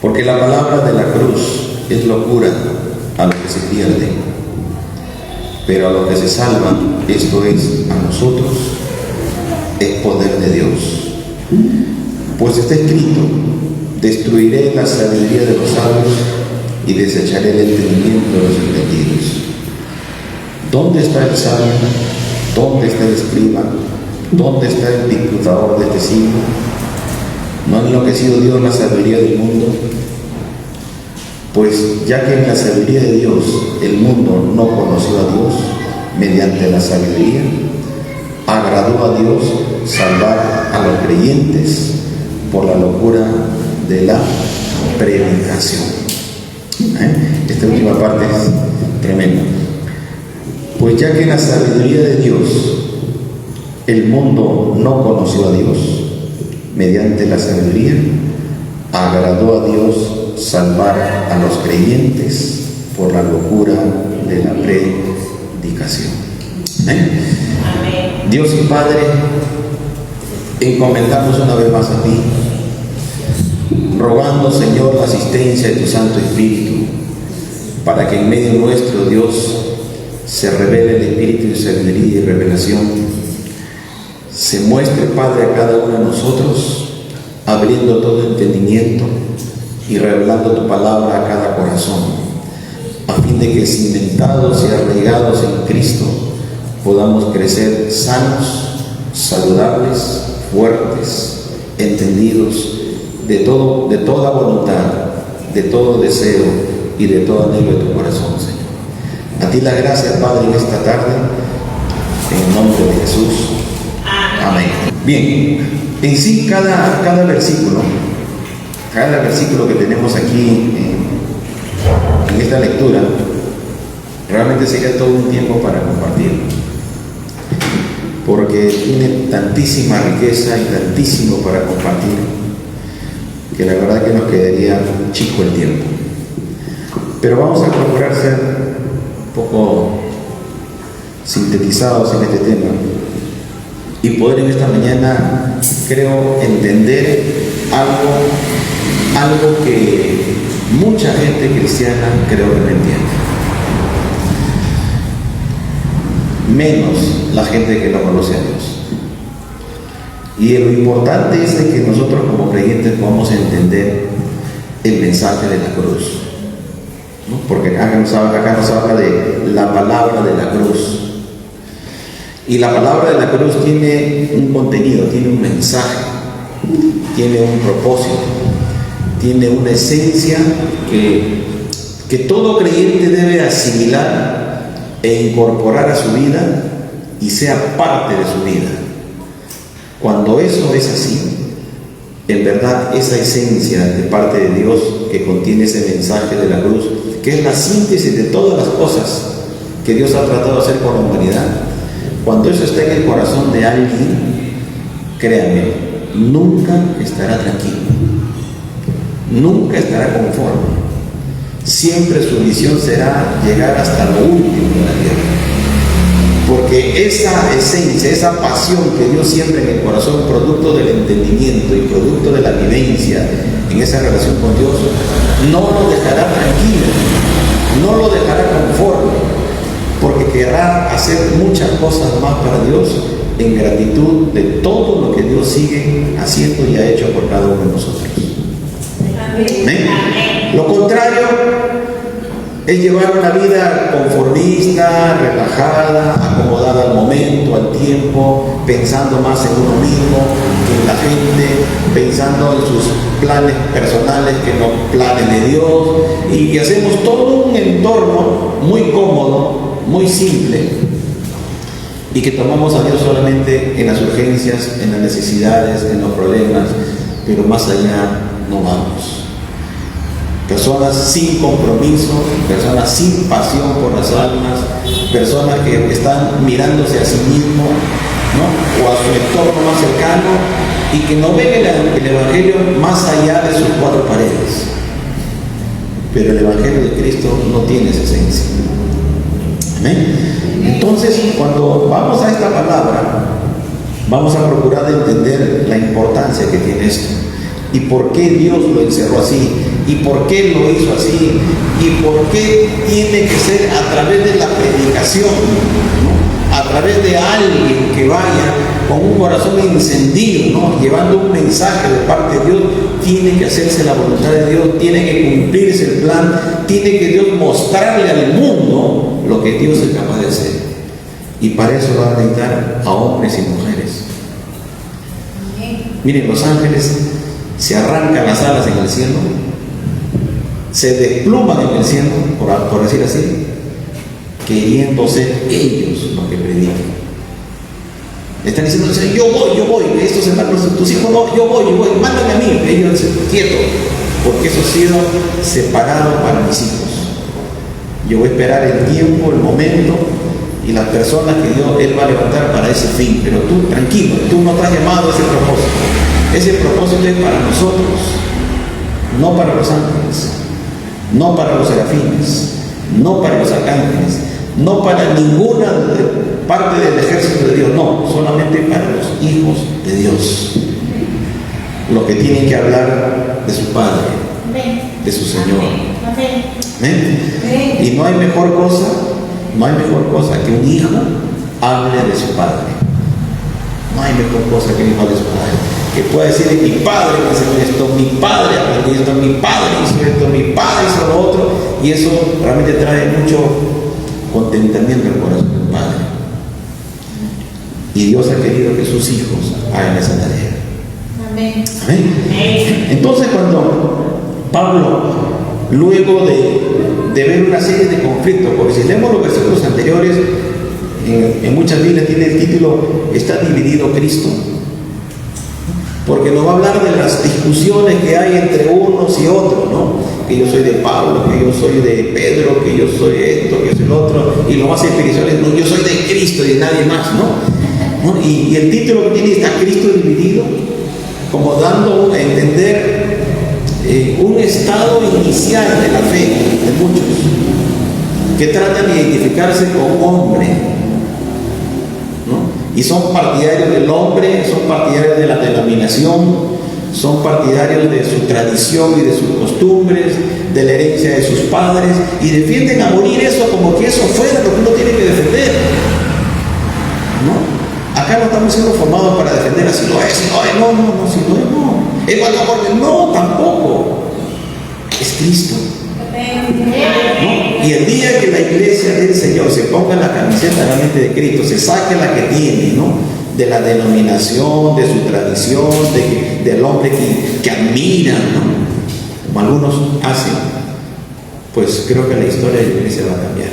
Porque la palabra de la cruz es locura a los que se pierden, pero a los que se salvan, esto es, a nosotros, es poder de Dios. Pues está escrito: destruiré la sabiduría de los sabios y desecharé el entendimiento de los entendidos. ¿Dónde está el sabio? ¿Dónde está el escriba? ¿Dónde está el disputador de este siglo? ¿No ha enloquecido Dios la sabiduría del mundo? Pues ya que en la sabiduría de Dios el mundo no conoció a Dios, mediante la sabiduría agradó a Dios salvar a los creyentes por la locura de la predicación. Esta última parte es tremenda. Pues ya que en la sabiduría de Dios el mundo no conoció a Dios, mediante la sabiduría agradó a Dios salvar a los creyentes por la locura de la predicación. Amén. Dios y Padre, encomendamos una vez más a ti, rogando, Señor, la asistencia de tu Santo Espíritu, para que en medio nuestro, Dios, se revele el Espíritu de sabiduría y revelación, se muestre, Padre, a cada uno de nosotros, abriendo todo entendimiento y revelando tu palabra a cada corazón, a fin de que, cimentados y arraigados en Cristo, podamos crecer sanos, saludables, fuertes, entendidos de toda voluntad, de todo deseo y de todo anhelo de tu corazón, Señor. A ti la gracia, Padre, en esta tarde, en el nombre de Jesús. Amén. Bien, en sí cada versículo que tenemos aquí en esta lectura, realmente sería todo un tiempo para compartirlo, porque tiene tantísima riqueza y tantísimo para compartir, que la verdad que nos quedaría chico el tiempo. Pero vamos a procurar ser un poco sintetizados en este tema y poder en esta mañana, creo, entender algo que mucha gente cristiana creo que no entiende, menos la gente que no conoce a Dios. Y lo importante es de que nosotros como creyentes podamos entender el mensaje de la cruz, ¿no? Porque acá nos habla de la palabra de la cruz. Y la palabra de la cruz tiene un contenido, tiene un mensaje, tiene un propósito, tiene una esencia que todo creyente debe asimilar e incorporar a su vida y sea parte de su vida. Cuando eso es así, en verdad esa esencia de parte de Dios que contiene ese mensaje de la cruz, que es la síntesis de todas las cosas que Dios ha tratado de hacer con la humanidad, cuando eso está en el corazón de alguien, créanme, nunca estará tranquilo, nunca estará conforme. Siempre su visión será llegar hasta lo último de la tierra. Porque esa esencia, esa pasión que Dios siembra en el corazón, producto del entendimiento y producto de la vivencia en esa relación con Dios, no lo dejará tranquilo, no lo dejará conforme, porque querrá hacer muchas cosas más para Dios en gratitud de todo lo que Dios sigue haciendo y ha hecho por cada uno de nosotros. ¿Amén? Lo contrario es llevar una vida conformista, relajada, acomodada al momento, al tiempo, pensando más en uno mismo que en la gente, pensando en sus planes personales que en los planes de Dios, y hacemos todo un entorno muy cómodo, muy simple, y que tomamos a Dios solamente en las urgencias, en las necesidades, en los problemas, pero más allá no vamos. Personas sin compromiso, personas sin pasión por las almas, personas que están mirándose a sí mismos, ¿no? O a su entorno más cercano, y que no ven el Evangelio más allá de sus cuatro paredes. Pero el Evangelio de Cristo no tiene esa esencia. ¿Amén? Entonces, cuando vamos a esta palabra, vamos a procurar entender la importancia que tiene esto. ¿Y por qué Dios lo encerró así? ¿Y por qué lo hizo así? ¿Y por qué tiene que ser a través de la predicación, ¿no? A través de alguien que vaya con un corazón encendido, ¿no? Llevando un mensaje de parte de Dios? Tiene que hacerse la voluntad de Dios, tiene que cumplirse el plan, tiene que Dios mostrarle al mundo lo que Dios es capaz de hacer. Y para eso va a necesitar a hombres y mujeres. Miren, los ángeles se arrancan las alas en el cielo, se despluman en el cielo, por decir así, queriendo ser ellos los que predican. Están diciendo, yo voy, estos hermanos, tus hijos no, yo voy, mándame a mí. Ellos dicen, quieto, porque eso ha sido separado para mis hijos. Yo voy a esperar el tiempo, el momento y las personas que Él va a levantar para ese fin. Pero tú, tranquilo, tú no estás llamado a ese propósito. Ese propósito es para nosotros, no para los ángeles, no para los serafines, no para los arcángeles, no para ninguna parte del ejército de Dios, no, solamente para los hijos de Dios, los que tienen que hablar de su Padre, de su Señor. ¿Ven? Y no hay mejor cosa que un hijo hable de su Padre. No hay mejor cosa que un hijo hable de su Padre, que pueda decir, mi padre me enseñó esto, mi padre aprendió esto, mi padre hizo esto, mi padre hizo lo otro, y eso realmente trae mucho contentamiento al corazón del Padre. Y Dios ha querido que sus hijos hagan esa tarea. Amén. Amén. Entonces, cuando Pablo, luego de ver una serie de conflictos, porque si leemos los versículos anteriores, en muchas Biblias tiene el título, está dividido Cristo. Porque nos va a hablar de las discusiones que hay entre unos y otros, ¿no? Que yo soy de Pablo, que yo soy de Pedro, que yo soy esto, que yo soy el otro, y lo más espiritual es, no, yo soy de Cristo y de nadie más, ¿no? Y el título que tiene está Cristo dividido, como dando a entender un estado inicial de la fe de muchos, que tratan de identificarse con un hombre, ¿no? Y son partidarios del hombre, son partidarios de la denominación, son partidarios de su tradición y de sus costumbres, de la herencia de sus padres, y defienden a morir eso como que eso fuera lo que uno tiene que defender, ¿no? Acá no estamos siendo formados para defender así lo es, si no es, no. Es cuando porque no, tampoco. Es Cristo. ¿No? Y el día que la iglesia del Señor se ponga la camiseta realmente de Cristo, se saque la que tiene, ¿no? De la denominación, de su tradición, del hombre que admira, ¿no? Como algunos hacen, pues creo que la historia de la iglesia va a cambiar.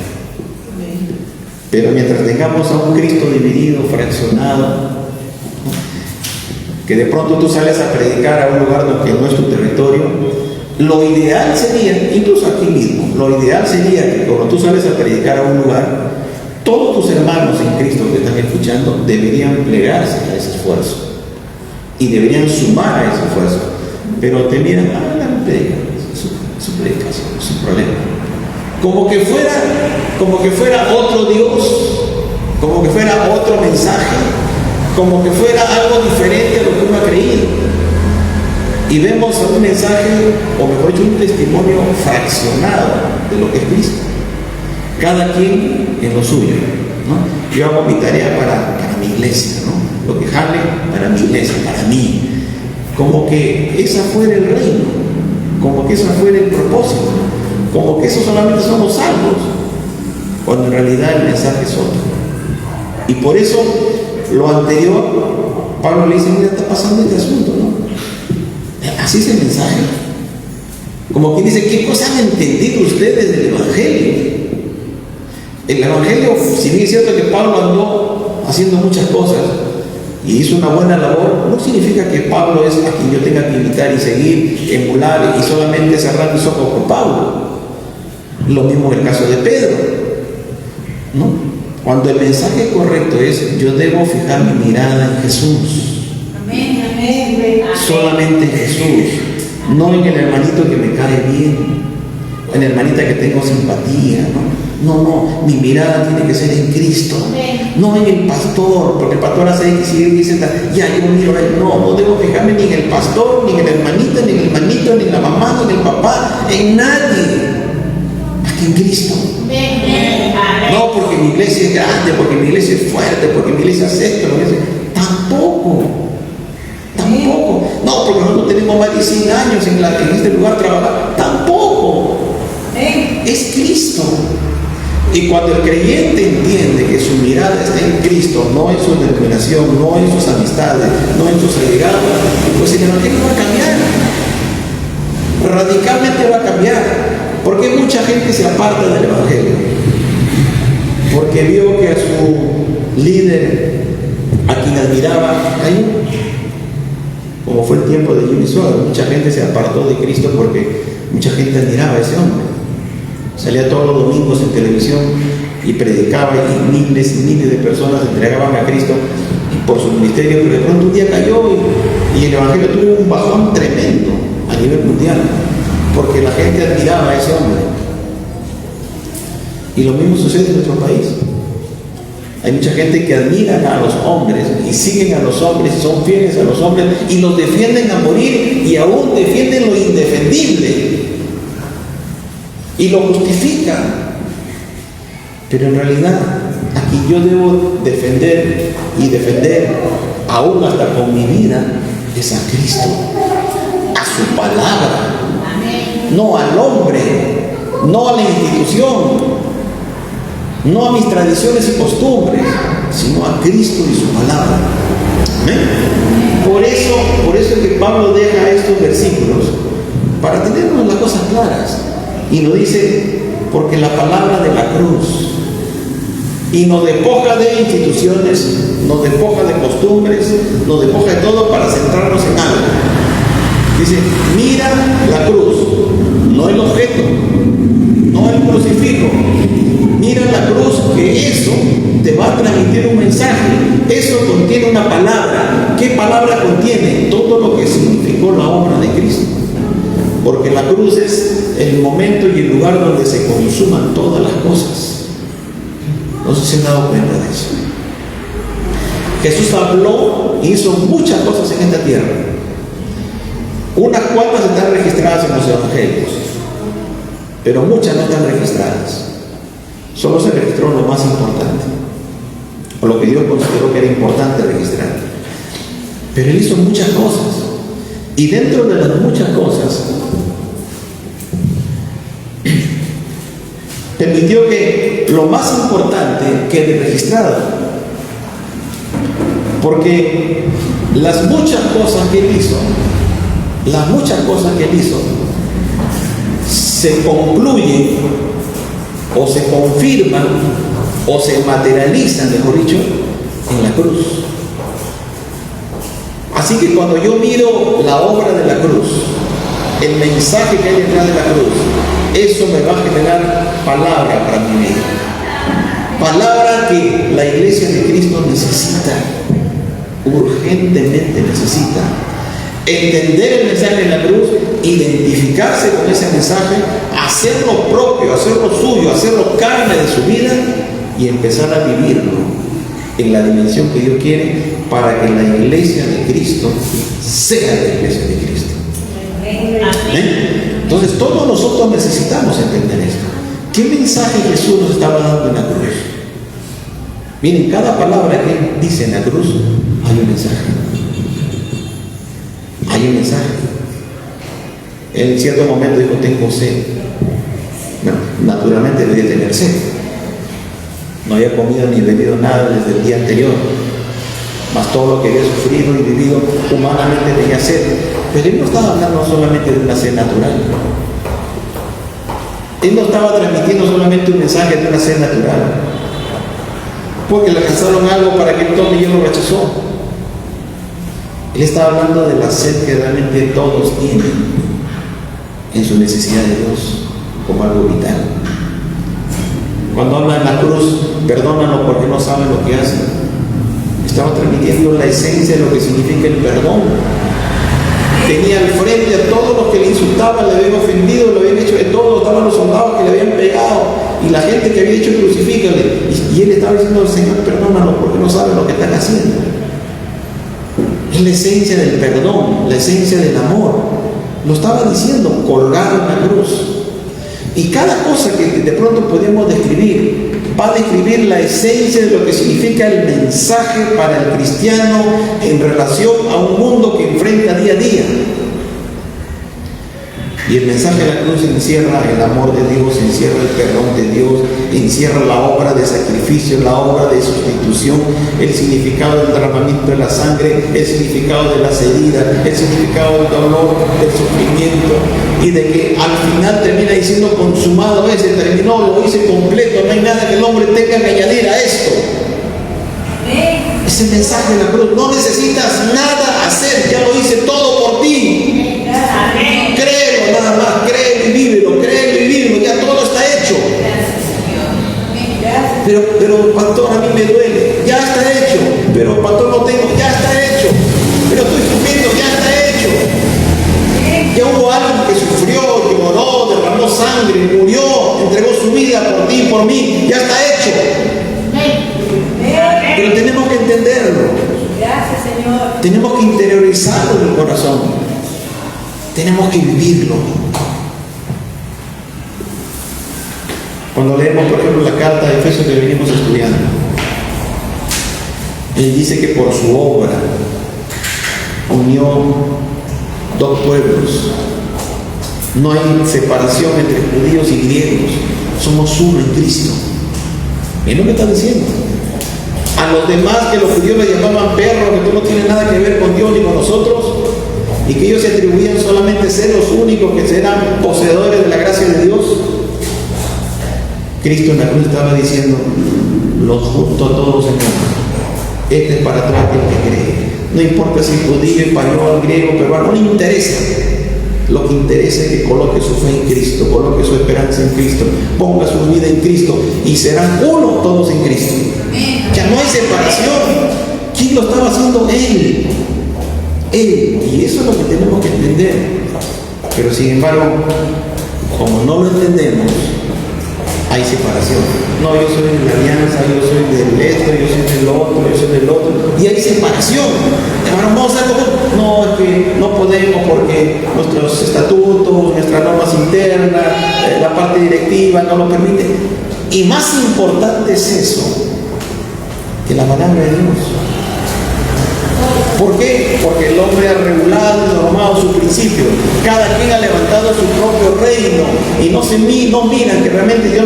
Pero mientras tengamos a un Cristo dividido, fraccionado, ¿no? Que de pronto tú sales a predicar a un lugar que no es tu territorio, lo ideal sería, incluso aquí mismo, lo ideal sería que cuando tú sales a predicar a un lugar, todos tus hermanos en Cristo que están escuchando deberían plegarse a ese esfuerzo y deberían sumar a ese esfuerzo, pero te miran, la predica, su predicación, su problema, como que fuera otro Dios, como que fuera otro mensaje, como que fuera algo diferente a lo que uno ha creído. Y vemos un mensaje, o mejor dicho, un testimonio fraccionado de lo que es Cristo. Cada quien en lo suyo, ¿no? Yo hago mi tarea para mi iglesia, ¿no? Lo que jale para mi iglesia, para mí. Como que esa fuera el reino, como que esa fuera el propósito, como que eso solamente somos salvos, cuando en realidad el mensaje es otro. Y por eso lo anterior, Pablo le dice, mira, está pasando este asunto, ¿no? Así es el mensaje. Como quien dice, ¿qué cosa han entendido ustedes del Evangelio? El Evangelio, si bien es cierto que Pablo andó haciendo muchas cosas y hizo una buena labor, no significa que Pablo es a quien yo tenga que imitar y seguir, emular y solamente cerrar mis ojos con Pablo. Lo mismo en el caso de Pedro, ¿no? Cuando el mensaje correcto es, yo debo fijar mi mirada en Jesús. Amén. Solamente en Jesús, no en el hermanito que me cae bien. en la hermanita que tengo simpatía, ¿no? No, mi mirada tiene que ser en Cristo, no en el pastor, porque el pastor hace X y dice, ya yo miro a él. No debo fijarme ni en el pastor, ni en la hermanita, ni en el hermanito, ni en la mamá, ni en el papá, en nadie, más que en Cristo. No porque mi iglesia es grande, porque mi iglesia es fuerte, porque mi iglesia es esto, tampoco. No, porque nosotros tenemos más de 100 años en este lugar trabajando, tampoco. Es Cristo. Y cuando el creyente entiende que su mirada está en Cristo, no en su denominación, no en sus amistades, no en sus allegados, pues el evangelio va a cambiar. Radicalmente va a cambiar. Porque mucha gente se aparta del evangelio. Porque vio que a su líder, a quien admiraba, cayó. Como fue el tiempo de Jimmy Swaggart, mucha gente se apartó de Cristo porque mucha gente admiraba a ese hombre. Salía todos los domingos en televisión y predicaba y miles de personas se entregaban a Cristo por su ministerio, pero de pronto un día cayó y el evangelio tuvo un bajón tremendo a nivel mundial porque la gente admiraba a ese hombre. Y lo mismo sucede en nuestro país. Hay mucha gente que admira a los hombres y siguen a los hombres y son fieles a los hombres y los defienden a morir y aún defienden lo indefendible y lo justifican. Pero en realidad aquí yo debo defender y defender aún hasta con mi vida es a Cristo, a su palabra, no al hombre, no a la institución, no a mis tradiciones y costumbres, sino a Cristo y su palabra. ¿Amén? Por eso es que Pablo deja estos versículos para tenernos las cosas claras. Y nos dice, porque la palabra de la cruz, y nos despoja de instituciones, nos despoja de costumbres, nos despoja de todo para centrarnos en algo. Dice, mira la cruz, no el objeto, no el crucifijo. Mira la cruz, que eso te va a transmitir un mensaje. Eso contiene una palabra. ¿Qué palabra contiene? Todo lo que significó la obra de Cristo. Porque la cruz es el momento y el lugar donde se consuman todas las cosas. No sé si se han dado cuenta de eso. Jesús habló e hizo muchas cosas en esta tierra. Unas cuantas están registradas en los evangelios, pero muchas no están registradas. Solo se registró lo más importante, o lo que Dios consideró que era importante registrar. Pero Él hizo muchas cosas, y dentro de las muchas cosas permitió que lo más importante quede registrado, porque las muchas cosas que Él hizo, se concluyen o se confirman o se materializan, mejor dicho, en la cruz. Así que cuando yo miro la obra de la cruz, el mensaje que hay detrás de la cruz, eso me va a generar palabra para mi vida. Palabra que la iglesia de Cristo necesita, urgentemente necesita. Entender el mensaje de la cruz, identificarse con ese mensaje, hacerlo propio, hacerlo suyo, hacerlo carne de su vida y empezar a vivirlo en la dimensión que Dios quiere para que la iglesia de Cristo sea la iglesia de Cristo. ¿Eh? Entonces todos nosotros necesitamos entender esto. ¿Qué mensaje Jesús nos estaba dando en la cruz? Miren, cada palabra que Él dice en la cruz hay un mensaje. Hay un mensaje. Él en cierto momento dijo, tengo sed. Bueno, naturalmente debía tener sed. No había comido ni bebido nada desde el día anterior. Más todo lo que había sufrido y vivido humanamente tenía sed. Pero Él no estaba hablando solamente de una sed natural. Él no estaba transmitiendo solamente un mensaje de una sed natural. Porque le alcanzaron algo para que Él tome y Él lo rechazó. Él está hablando de la sed que realmente todos tienen en su necesidad de Dios como algo vital. Cuando habla en la cruz, perdónanos porque no saben lo que hacen. Estaba transmitiendo la esencia de lo que significa el perdón. Tenía al frente a todos los que le insultaban, le habían ofendido, le habían hecho de todo. Estaban los soldados gente que había dicho crucifícale, y él estaba diciendo, Señor, perdónalo porque no saben lo que están haciendo. Es la esencia del perdón, la esencia del amor. Lo estaba diciendo, colgado en la cruz. Y cada cosa que de pronto podemos describir, va a describir la esencia de lo que significa el mensaje para el cristiano en relación a un mundo que enfrenta día a día. Y el mensaje de la cruz encierra el amor de Dios, encierra el perdón de Dios, encierra la obra de sacrificio, la obra de sustitución, el significado del derramamiento de la sangre, el significado de las heridas, el significado del dolor, del sufrimiento, y de que al final termina diciendo consumado es, se terminó, lo hice completo, no hay nada que el hombre tenga que añadir a esto. Ese mensaje de la cruz, no necesitas nada hacer, ya lo hice todo por ti. Créelo nada más, créelo y vívelo, ya todo está hecho. Pero pastor, a mí me duele, ya está hecho. Pero pastor, no tengo, ya está hecho. Pero estoy sufriendo, ya está hecho. Ya hubo alguien que sufrió, lloró, derramó sangre, murió, entregó su vida por ti y por mí, ya está hecho. Pero tenemos que entenderlo. Gracias, Señor. Tenemos que interiorizarlo en el corazón. Tenemos que vivirlo. Cuando leemos, por ejemplo, la carta de Efesios que venimos estudiando, él dice que por su obra unió dos pueblos. No hay separación entre judíos y griegos. Somos uno en Cristo. Es lo que está diciendo. A los demás que los judíos le llamaban perros, que tú no tienes nada que ver con Dios ni con nosotros, y que ellos se atribuían solamente a ser los únicos que serán poseedores de la gracia de Dios, Cristo en la cruz estaba diciendo, los junto a todos en uno. Este es para todo aquel que cree. No importa si judío, español, griego, peruano, no le interesa. Lo que interesa es que coloque su fe en Cristo, coloque su esperanza en Cristo, ponga su vida en Cristo y serán uno todos en Cristo. Ya no hay separación. ¿Quién lo estaba haciendo? Él. Y eso es lo que tenemos que entender. Pero sin embargo, como no lo entendemos, hay separación. No, yo soy de la alianza, yo soy del esto, yo soy del otro, yo soy del otro. Y hay separación. Hermano, vamos a hacer como, no, es que no podemos porque nuestros estatutos, nuestras normas internas, la parte directiva no lo permite. Y más importante es eso que la palabra de Dios. ¿Por qué? Porque el hombre ha regulado y normado sus principios. Cada quien ha levantado su propio reino y no miran que realmente Dios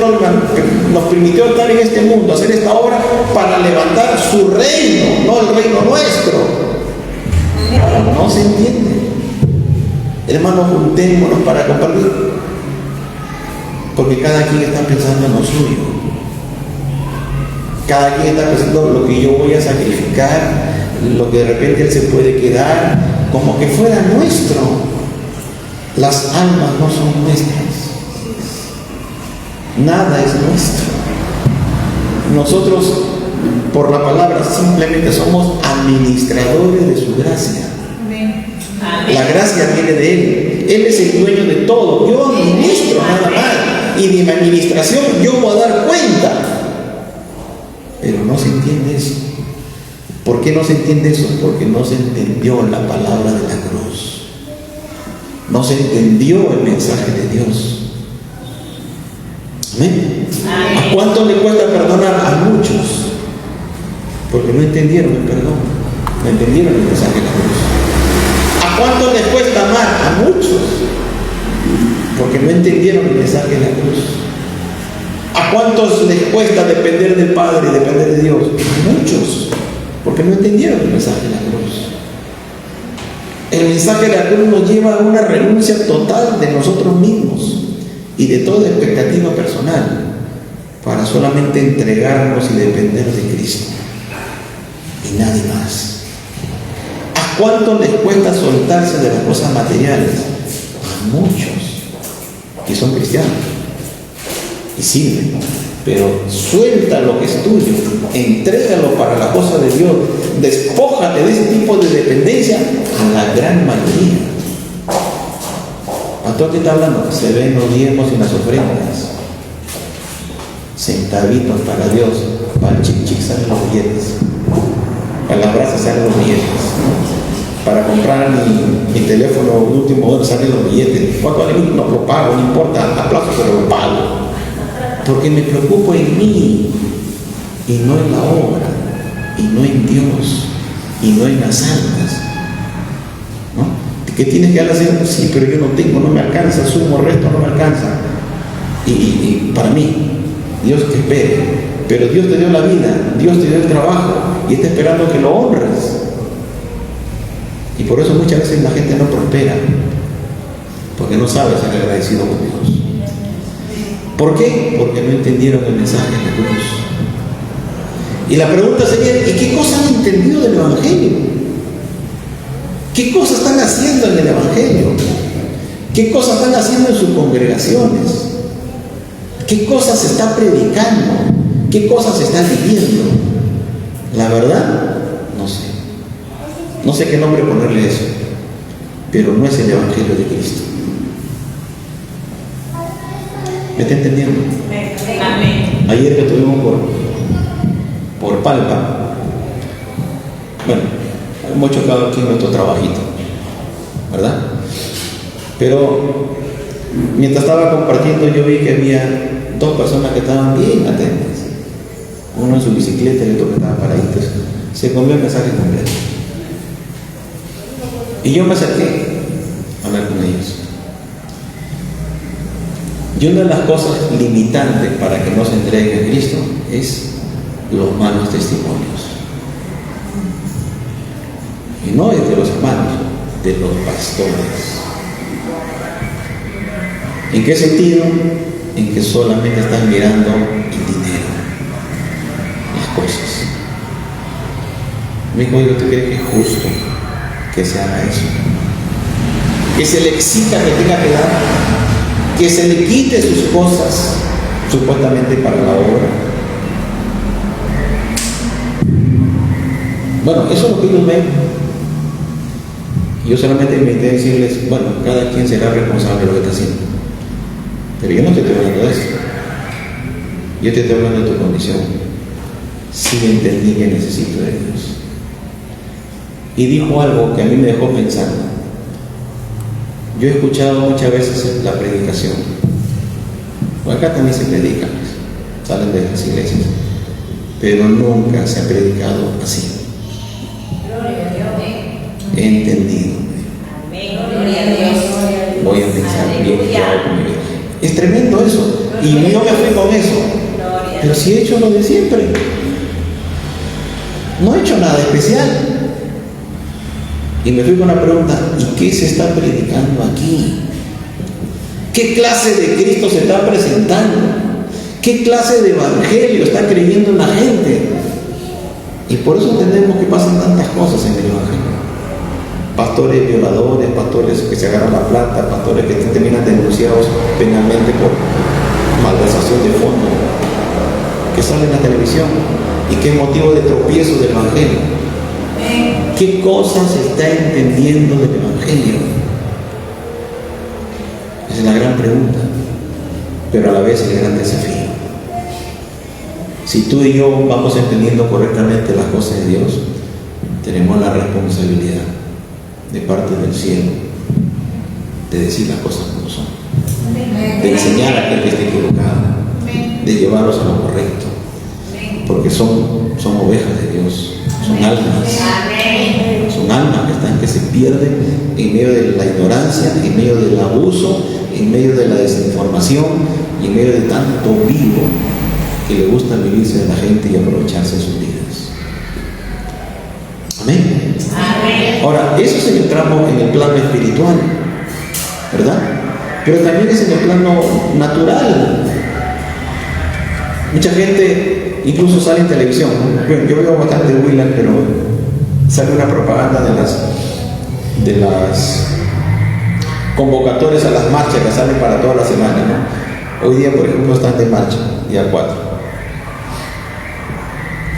nos permitió estar en este mundo, hacer esta obra para levantar su reino, no el reino nuestro. No se entiende. Hermanos, juntémonos para compartir, porque cada quien está pensando en lo suyo. Cada quien está pensando lo que yo voy a sacrificar, lo que de repente él se puede quedar, como que fuera nuestro. Las almas no son nuestras. Nada es nuestro. Nosotros, por la palabra, simplemente somos administradores de su gracia. La gracia viene de Él. Él es el dueño de todo. Yo administro nada más. Y de mi administración yo voy a dar cuenta. Pero no se entiende eso. ¿Por qué no se entiende eso? Porque no se entendió la palabra de la cruz. No se entendió el mensaje de Dios. ¿Amén? ¿A cuánto le cuesta perdonar? A muchos. Porque no entendieron el perdón. No entendieron el mensaje de la cruz. ¿A cuánto les cuesta amar? A muchos. Porque no entendieron el mensaje de la cruz. ¿A cuántos les cuesta depender del Padre y depender de Dios? A muchos. Porque no entendieron el mensaje de la cruz. El mensaje de la cruz nos lleva a una renuncia total de nosotros mismos y de toda expectativa personal para solamente entregarnos y depender de Cristo y nadie más. ¿A cuánto les cuesta soltarse de las cosas materiales? A muchos que son cristianos y sirven, pero suelta lo que es tuyo, entrégalo para la cosa de Dios, despójate de ese tipo de dependencia a la gran mayoría. ¿A todo qué está hablando? Se ven los diezmos y las ofrendas, se centavitos para Dios, para el chic chic salen los billetes, para las brasas salen los billetes, para comprar mi teléfono último modelo salen los billetes. ¿Cuánto vale? No lo pago, no importa, aplauso, pero lo pago, porque me preocupo en mí y no en la obra, y no en Dios, y no en las almas, ¿no? ¿Qué tienes que hacer? Sí, pero yo no tengo, no me alcanza, sumo, resto, no me alcanza. Y para mí, Dios te espera, pero Dios te dio la vida, Dios te dio el trabajo y está esperando que lo honres. Y por eso muchas veces la gente no prospera, porque no sabe ser agradecido con Dios. ¿Por qué? Porque no entendieron el mensaje de la cruz. Y la pregunta sería, ¿y qué cosas han entendido del Evangelio? ¿Qué cosas están haciendo en el Evangelio? ¿Qué cosas están haciendo en sus congregaciones? ¿Qué cosas se está predicando? ¿Qué cosas se están viviendo? La verdad, no sé. No sé qué nombre ponerle eso, pero no es el Evangelio de Cristo. ¿Me está entendiendo? Amén. Ayer que tuvimos por Palpa, bueno, hemos chocado aquí nuestro trabajito, ¿verdad? Pero mientras estaba compartiendo, yo vi que había dos personas que estaban bien atentas, uno en su bicicleta y otro que estaba paradito. Se comió el mensaje completo. Y yo me acerqué a hablar con ellos. Y una de las cosas limitantes para que no se entregue a Cristo es los malos testimonios. Y no es de los hermanos, de los pastores. ¿En qué sentido? En que solamente están mirando el dinero, las cosas. Me dijo, oiga, ¿tú crees que es justo que se haga eso? Que se le exija que tenga que dar, que se le quite sus cosas, supuestamente para la obra. Bueno, eso es lo que ellos ven. Yo solamente me intenté decirles, bueno, cada quien será responsable de lo que está haciendo. Pero yo no te estoy hablando de eso. Yo te estoy hablando de tu condición. Sí entendí que necesito de Dios. Y dijo algo que a mí me dejó pensando. Yo he escuchado muchas veces la predicación. Acá también se predica, salen de las iglesias. Pero nunca se ha predicado así. He entendido. Voy a pensar bien qué hago con mi vida. Es tremendo eso. Y yo me fui con eso. Pero si he hecho lo de siempre. No he hecho nada especial. Y me fui con la pregunta, ¿y qué se está predicando aquí? ¿Qué clase de Cristo se está presentando? ¿Qué clase de evangelio está creyendo en la gente? Y por eso entendemos que pasan tantas cosas en el evangelio. Pastores violadores, pastores que se agarran la plata, pastores que terminan denunciados penalmente por malversación de fondos, que salen en la televisión y que es motivo de tropiezo del evangelio. ¿Qué cosas se está entendiendo del evangelio? Esa es la gran pregunta, pero a la vez el gran desafío. Si tú y yo vamos entendiendo correctamente las cosas de Dios, tenemos la responsabilidad de parte del cielo de decir las cosas como son, de enseñar a aquel que esté equivocado, de llevarlos a lo correcto, porque son ovejas de Dios, son almas que se pierden en medio de la ignorancia, en medio del abuso, en medio de la desinformación y en medio de tanto vivo que le gusta vivirse de la gente y aprovecharse de sus vidas. Amén. Ahora, eso es en el tramo, en el plano espiritual, ¿verdad? Pero también es en el plano natural. Mucha gente incluso sale en televisión, ¿no? Yo veo bastante Willard, pero sale una propaganda de las convocatorias a las marchas que salen para toda la semana, ¿no? Hoy día, por ejemplo, están de marcha, día 4.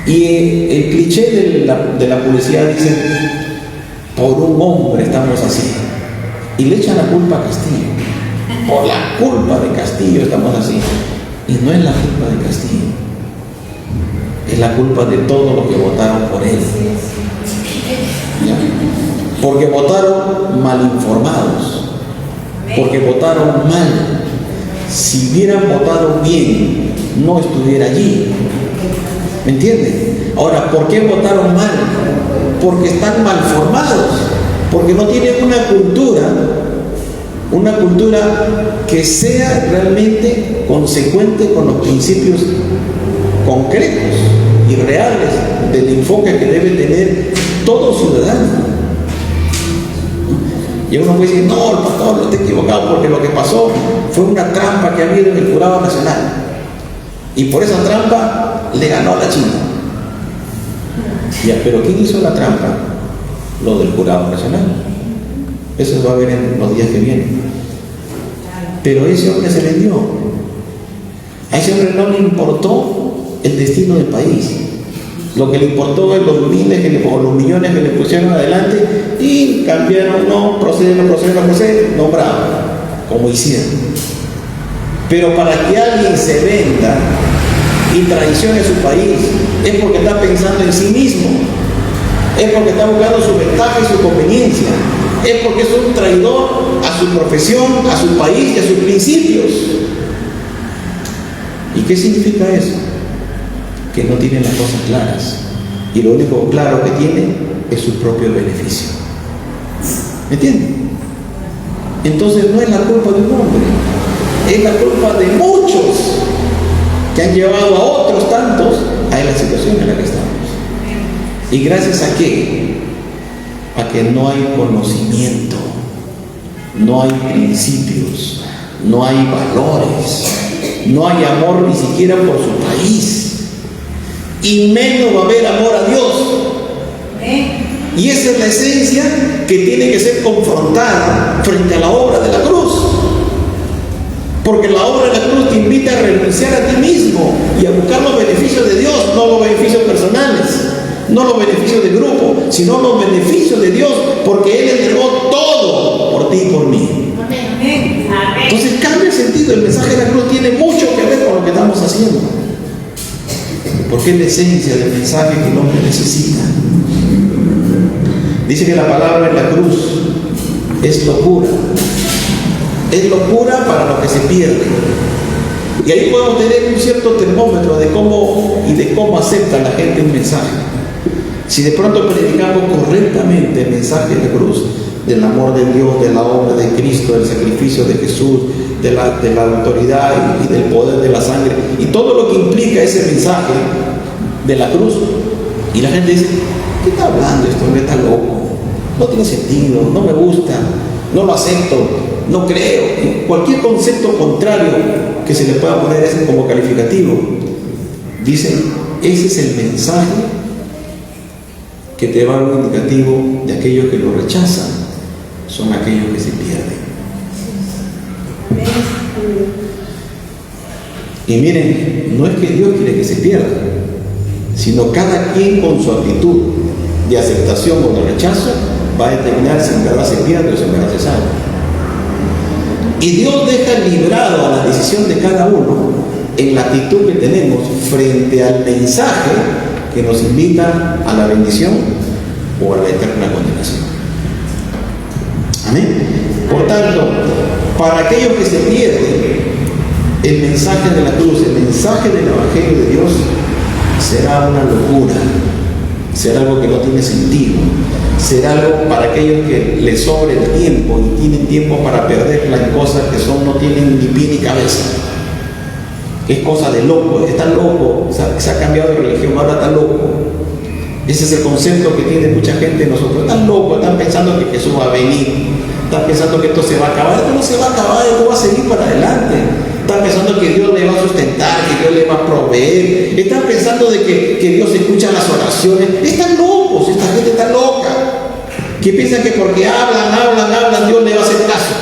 Y el cliché de la publicidad dice, por un hombre estamos así. Y le echan la culpa a Castillo. Por la culpa de Castillo estamos así. Y no es la culpa de Castillo, es la culpa de todos los que votaron por él. ¿Ya? Porque votaron mal informados, porque votaron mal. Si hubieran votado bien, no estuviera allí. ¿Me entienden? Ahora, ¿por qué votaron mal? Porque están mal formados, porque no tienen una cultura que sea realmente consecuente con los principios concretos y reales del enfoque que debe tener todo ciudadano. Y uno puede decir, no, el pastor no está equivocado porque lo que pasó fue una trampa que ha habido en el Jurado Nacional. Y por esa trampa le ganó a la China. Ya, pero ¿quién hizo la trampa? Lo del Jurado Nacional. Eso se va a ver en los días que vienen. Pero ese hombre se vendió. A ese hombre no le importó el destino del país. Lo que le importó es los miles o los millones que le pusieron adelante y cambiaron, no procede, nombraron, como hicieron. Pero para que alguien se venda y traicione su país es porque está pensando en sí mismo, es porque está buscando su ventaja y su conveniencia, es porque es un traidor a su profesión, a su país y a sus principios. ¿Y qué significa eso? Que no tiene las cosas claras y lo único claro que tiene es su propio beneficio. ¿Me entienden? Entonces no es la culpa de un hombre, es la culpa de muchos que han llevado a otros tantos a la situación en la que estamos. ¿Y gracias a qué? A que no hay conocimiento, no hay principios, no hay valores, no hay amor ni siquiera por su país. Y menos va a haber amor a Dios. Y esa es la esencia que tiene que ser confrontada frente a la obra de la cruz. Porque la obra de la cruz te invita a renunciar a ti mismo y a buscar los beneficios de Dios, no los beneficios personales, no los beneficios del grupo, sino los beneficios de Dios, porque Él entregó todo por ti y por mí. Entonces cambia el sentido. El mensaje de la cruz tiene mucho que ver con lo que estamos haciendo, porque es la esencia del mensaje que el hombre necesita. Dice que la palabra en la cruz es locura. Es locura para lo que se pierde. Y ahí podemos tener un cierto termómetro de cómo acepta la gente un mensaje. Si de pronto predicamos correctamente el mensaje de la cruz, del amor de Dios, de la obra de Cristo, del sacrificio de Jesús, de la autoridad y del poder de la sangre, y todo lo que implica ese mensaje de la cruz, y la gente dice, ¿qué está hablando esto? Me está loco, no tiene sentido, no me gusta, no lo acepto, no creo. Y cualquier concepto contrario que se le pueda poner como calificativo, dicen, ese es el mensaje que te va a dar un indicativo de aquellos que lo rechazan, son aquellos que se pierden. Y miren, no es que Dios quiere que se pierda, sino cada quien con su actitud de aceptación o de rechazo va a determinar si en verdad se pierde o si en verdad se salva. Y Dios deja librado a la decisión de cada uno en la actitud que tenemos frente al mensaje que nos invita a la bendición o a la eterna condenación. Amén. Por tanto, para aquellos que se pierden, el mensaje de la cruz, el mensaje del Evangelio de Dios, será una locura, será algo que no tiene sentido, será algo para aquellos que les sobre el tiempo y tienen tiempo para perderla en cosas que no tienen ni pie ni cabeza. Es cosa de loco, está loco, se ha cambiado de religión, ahora está loco. Ese es el concepto que tiene mucha gente de nosotros. Están locos, están pensando que Jesús va a venir, están pensando que esto se va a acabar. Esto no se va a acabar, esto va a seguir para adelante. Están pensando que Dios le va a sustentar, que Dios le va a proveer. Están pensando de que Dios escucha las oraciones. Están locos, esta gente está loca, que piensan que porque hablan, Dios le va a hacer caso.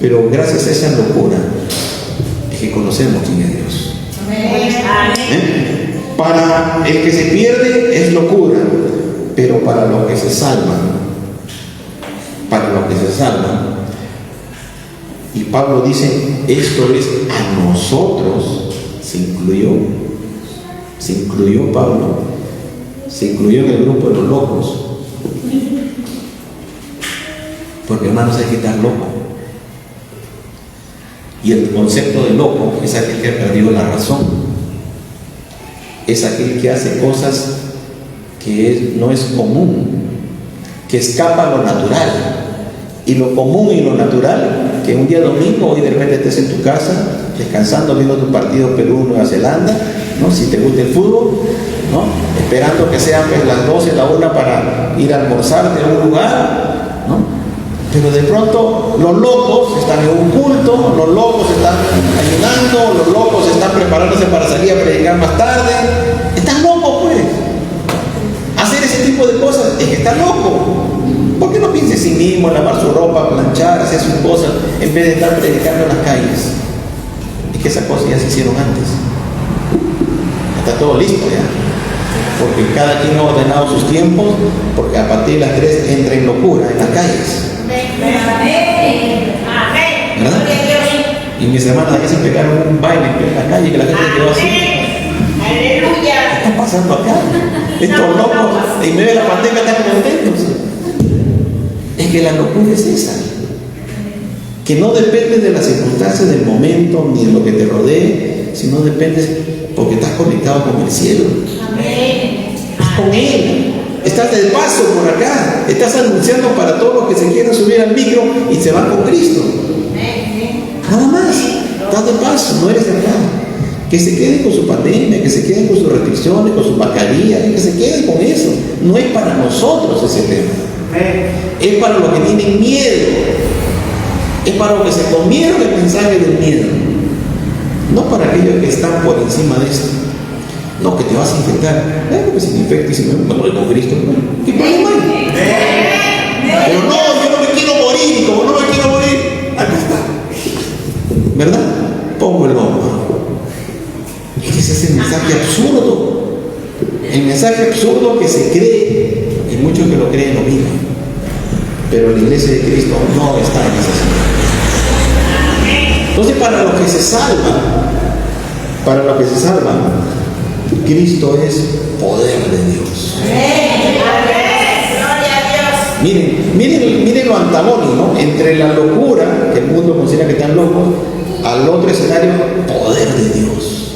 Pero gracias a esa locura es que conocemos quién es Dios. Amén. Para el que se pierde es locura, pero para los que se salvan, Y Pablo dice, esto es a nosotros, se incluyó Pablo, se incluyó en el grupo de los locos. Porque hermanos, hay que estar loco. Y el concepto de loco es aquel que ha perdido la razón. Es aquel que hace cosas que no es común, que escapa a lo natural. Y lo común y lo natural, que un día domingo, hoy de repente estés en tu casa, descansando, viendo tu partido Perú-Nueva Zelanda, ¿no? Si te gusta el fútbol, ¿no? Esperando que sean pues, las 12, la 1 para ir a almorzar en un lugar, ¿no? Pero de pronto los locos están en un culto, los locos están ayunando, los locos están preparándose para salir a predicar más tarde. Están locos, pues. Hacer ese tipo de cosas es que está loco. ¿Por qué no piensa en sí mismo, en lavar su ropa, planchar, hacer sus cosas, en vez de estar predicando en las calles? Es que esas cosas ya se hicieron antes. Está todo listo ya. Porque cada quien ha ordenado sus tiempos, porque a partir de las 3 entra en locura en las calles. ¿Verdad? Y mis hermanas aquí se pegaron un baile en la calle que la gente quedó así. ¡Aleluya! ¿Qué está pasando acá? Estos locos en medio de la pandemia están contentos. Es que la locura es esa, que no depende de las circunstancias del momento ni de lo que te rodee, sino depende porque estás conectado con el cielo. Estás con Él. Estás de paso por acá. Estás anunciando para todos los que se quieran subir al micro y se van con Cristo. Nada más. Estás de paso, no eres de acá. Que se queden con su pandemia, que se queden con sus restricciones, con su mascarilla, que se queden con eso. No es para nosotros ese tema. Es para los que tienen miedo. Es para los que se convierte el mensaje del miedo. No para aquellos que están por encima de esto. No, que te vas a infectar. Claro que si me infecte y si me voy con Cristo, ¿no? ¿Qué problema hay? Pero no, yo no me quiero morir. Y como no me quiero morir, acá está. ¿Verdad? Pongo el hombro. Ese es el mensaje absurdo. El mensaje absurdo que se cree, y muchos que lo creen lo viven. Pero la iglesia de Cristo no está en esa situación. Entonces, para los que se salvan, Cristo es poder de Dios. Miren lo antagónico entre la locura, que el mundo considera que están locos, al otro escenario, poder de Dios.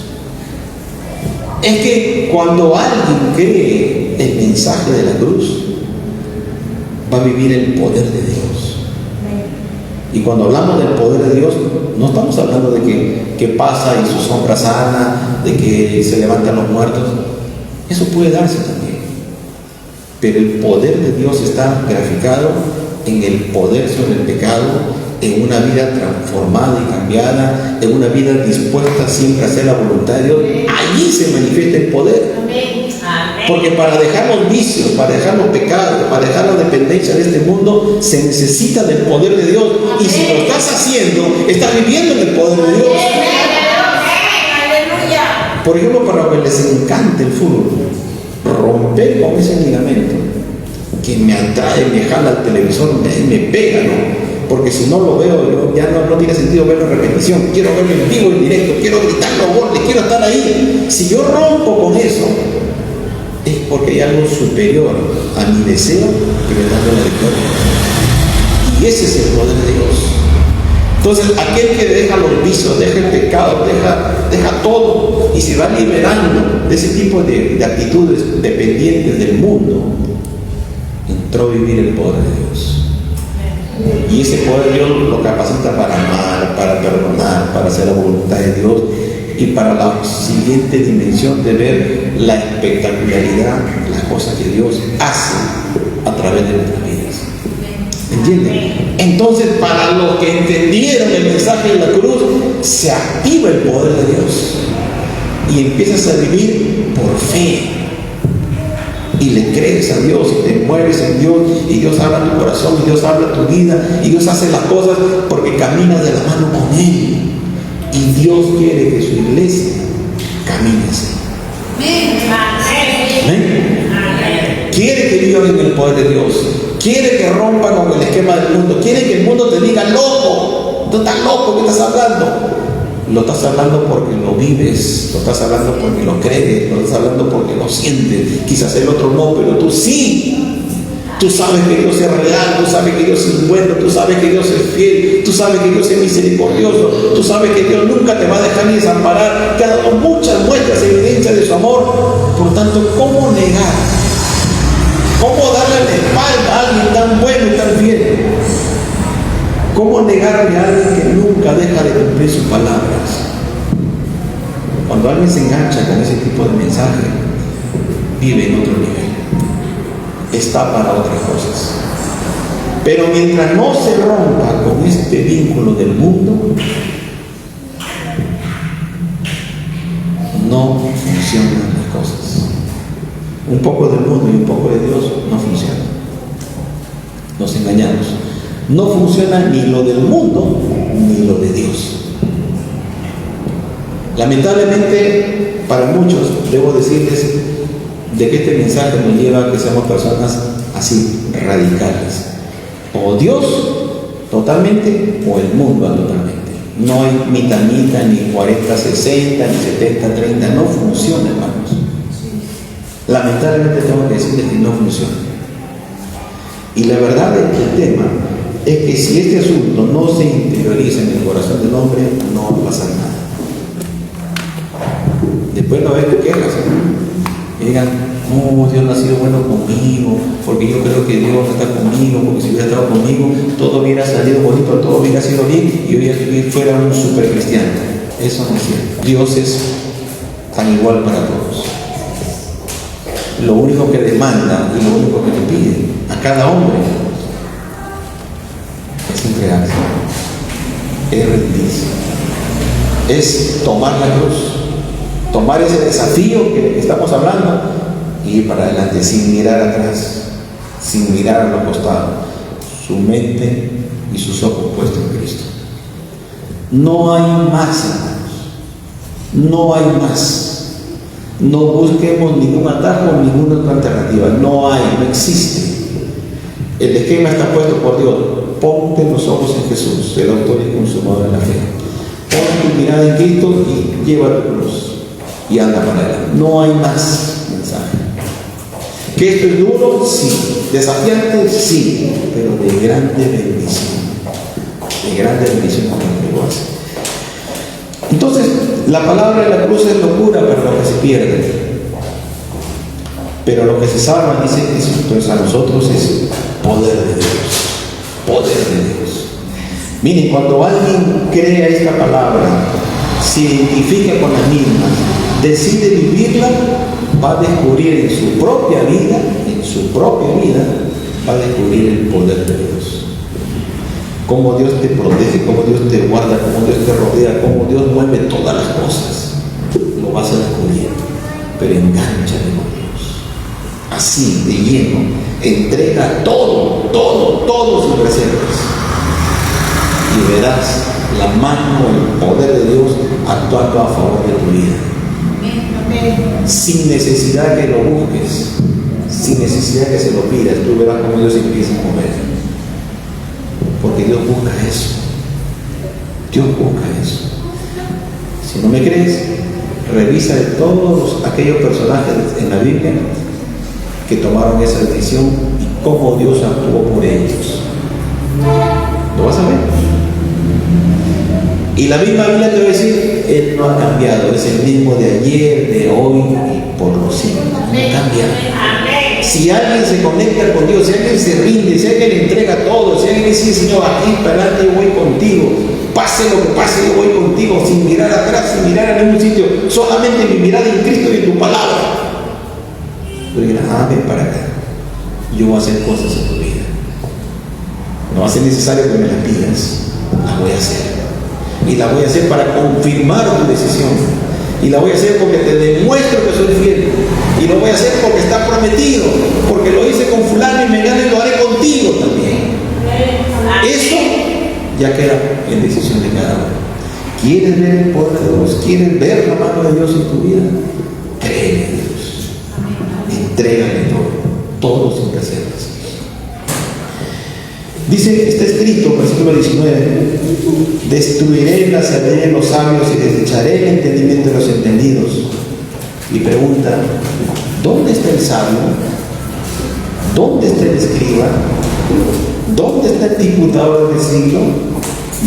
Es que cuando alguien cree el mensaje de la cruz, va a vivir el poder de Dios. Y cuando hablamos del poder de Dios, no estamos hablando de que pasa y su sombra sana, de que se levantan los muertos. Eso puede darse también. Pero el poder de Dios está graficado en el poder sobre el pecado, en una vida transformada y cambiada, en una vida dispuesta siempre a hacer la voluntad de Dios. Allí se manifiesta el poder. Porque para dejar los vicios, para dejar los pecados, para dejar la dependencia de este mundo, se necesita del poder de Dios. Y si lo estás haciendo, estás viviendo en el poder de Dios. Por ejemplo, para los que les encanta el fútbol, romper con ese ligamento que me atrae, me jala al televisor, me pega, ¿no? Porque si no lo veo, ya no tiene sentido verlo en repetición. Quiero verlo en vivo, en directo, quiero gritar los goles, quiero estar ahí. Si yo rompo con eso, es porque hay algo superior a mi deseo que me da la victoria. Y ese es el poder de Dios. Entonces, aquel que deja los vicios, deja el pecado, deja todo y se va liberando de ese tipo de actitudes dependientes del mundo, entró a vivir el poder de Dios. Y ese poder de Dios lo capacita para amar, para perdonar, para hacer la voluntad de Dios y para la siguiente dimensión de ver la espectacularidad, las cosas que Dios hace a través de nuestras vidas. ¿Entienden? Entonces, para los que entendieron el mensaje de la cruz, se activa el poder de Dios y empiezas a vivir por fe. Y le crees a Dios y te mueves en Dios y Dios habla tu corazón y Dios habla tu vida y Dios hace las cosas porque caminas de la mano con Él. Y Dios quiere que su iglesia camine así. ¿Quiere que vivan en el poder de Dios. Quiere que rompan con el esquema del mundo. Quiere que el mundo te diga, loco, tú estás loco, ¿qué estás hablando? Lo estás hablando porque lo vives, lo estás hablando porque lo crees, lo estás hablando porque lo sientes. Quizás el otro no, pero tú sí. Tú sabes que Dios es real, tú sabes que Dios es bueno, tú sabes que Dios es fiel, tú sabes que Dios es misericordioso, tú sabes que Dios nunca te va a dejar ni desamparar, que ha dado muchas muestras, evidencias de su amor. Por tanto, ¿cómo negar? ¿Cómo darle la espalda a alguien tan bueno y tan fiel? ¿Cómo negarle a alguien que nunca deja de cumplir sus palabras? Cuando alguien se engancha con ese tipo de mensaje, vive en otro nivel. Está para otras cosas. Pero mientras no se rompa con este vínculo del mundo, no funcionan las cosas. Un poco del mundo y un poco de Dios no funciona. Nos engañamos. No funciona ni lo del mundo ni lo de Dios. Lamentablemente, para muchos, debo decirles de que este mensaje nos lleva a que seamos personas así, radicales. O Dios totalmente, o el mundo totalmente. No hay mitad, ni 40, 60, ni 70, 30. No funciona, hermanos. Lamentablemente tengo que decirles que no funciona. Y la verdad es que el tema es que si este asunto no se interioriza en el corazón del hombre, no va a pasar nada. Después no ves quejas, y digan, no, Dios no ha sido bueno conmigo, porque yo creo que Dios no está conmigo, porque si hubiera estado conmigo, todo hubiera salido bonito, todo hubiera sido bien, y hoy fuera un super cristiano. Eso no es cierto. Dios es tan igual para todos. Lo único que demanda y lo único que le pide a cada hombre es entregarse, es rendirse, es tomar la cruz, tomar ese desafío que estamos hablando y ir para adelante sin mirar atrás, sin mirar a los costados, su mente y sus ojos puestos en Cristo. No hay más, hermanos, no hay más. No busquemos ningún atajo, ninguna otra alternativa. No hay, no existe. El esquema está puesto por Dios. Ponte los ojos en Jesús, el autor y consumador de la fe. Pon tu mirada en Cristo y lleva tu cruz y anda para adelante. No hay más mensaje. ¿Que esto es duro? Sí. ¿Desafiante? Sí. Pero de grande bendición. De grande bendición como el que lo hace. Entonces, la palabra de la cruz es locura para los que se pierden. Pero lo que se salva, dice Jesús, entonces a nosotros es poder de Dios. Poder de Dios. Miren, cuando alguien crea esta palabra, se identifica con la misma, decide vivirla, va a descubrir en su propia vida, va a descubrir el poder de Dios. Cómo Dios te protege, cómo Dios te guarda, cómo Dios te rodea, cómo Dios mueve todas las cosas. Lo vas a descubrir, pero engánchate con Dios. Así, de lleno, entrega todo sin reservas. Y verás la mano, el poder de Dios actuando a favor de tu vida. Sin necesidad que lo busques, sin necesidad que se lo pidas, tú verás cómo Dios empieza a mover. Porque Dios busca eso. Dios busca eso. Si no me crees, revisa de todos aquellos personajes en la Biblia que tomaron esa decisión y cómo Dios actuó por ellos. Lo vas a ver. Y la misma Biblia te va a decir, Él no ha cambiado, es el mismo de ayer, de hoy y por los siglos. No cambia. Si alguien se conecta con Dios, si alguien se rinde, si alguien le entrega todo, si alguien dice, Señor, aquí para adelante yo voy contigo, pase lo que pase, yo voy contigo, sin mirar atrás, sin mirar a ningún sitio, solamente mi mirada en Cristo y en tu palabra. Tú dirás, ven para acá, yo voy a hacer cosas en tu vida. No va a ser necesario que me las pidas, las voy a hacer. Y las voy a hacer para confirmar tu decisión. Y la voy a hacer porque te demuestro que soy fiel. Y lo voy a hacer porque está prometido. Porque lo hice con fulano y mengano y lo haré contigo también. Eso ya queda en decisión de cada uno. ¿Quieres ver el poder de Dios? ¿Quieres ver la mano de Dios en tu vida? Cree en Dios. Entrégale todo. todos sin reservas. Dice, está escrito, versículo 19, destruiré la sabiduría de los sabios y desecharé el entendimiento de los entendidos. Y pregunta, ¿dónde está el sabio? ¿Dónde está el escriba? ¿Dónde está el disputador del siglo?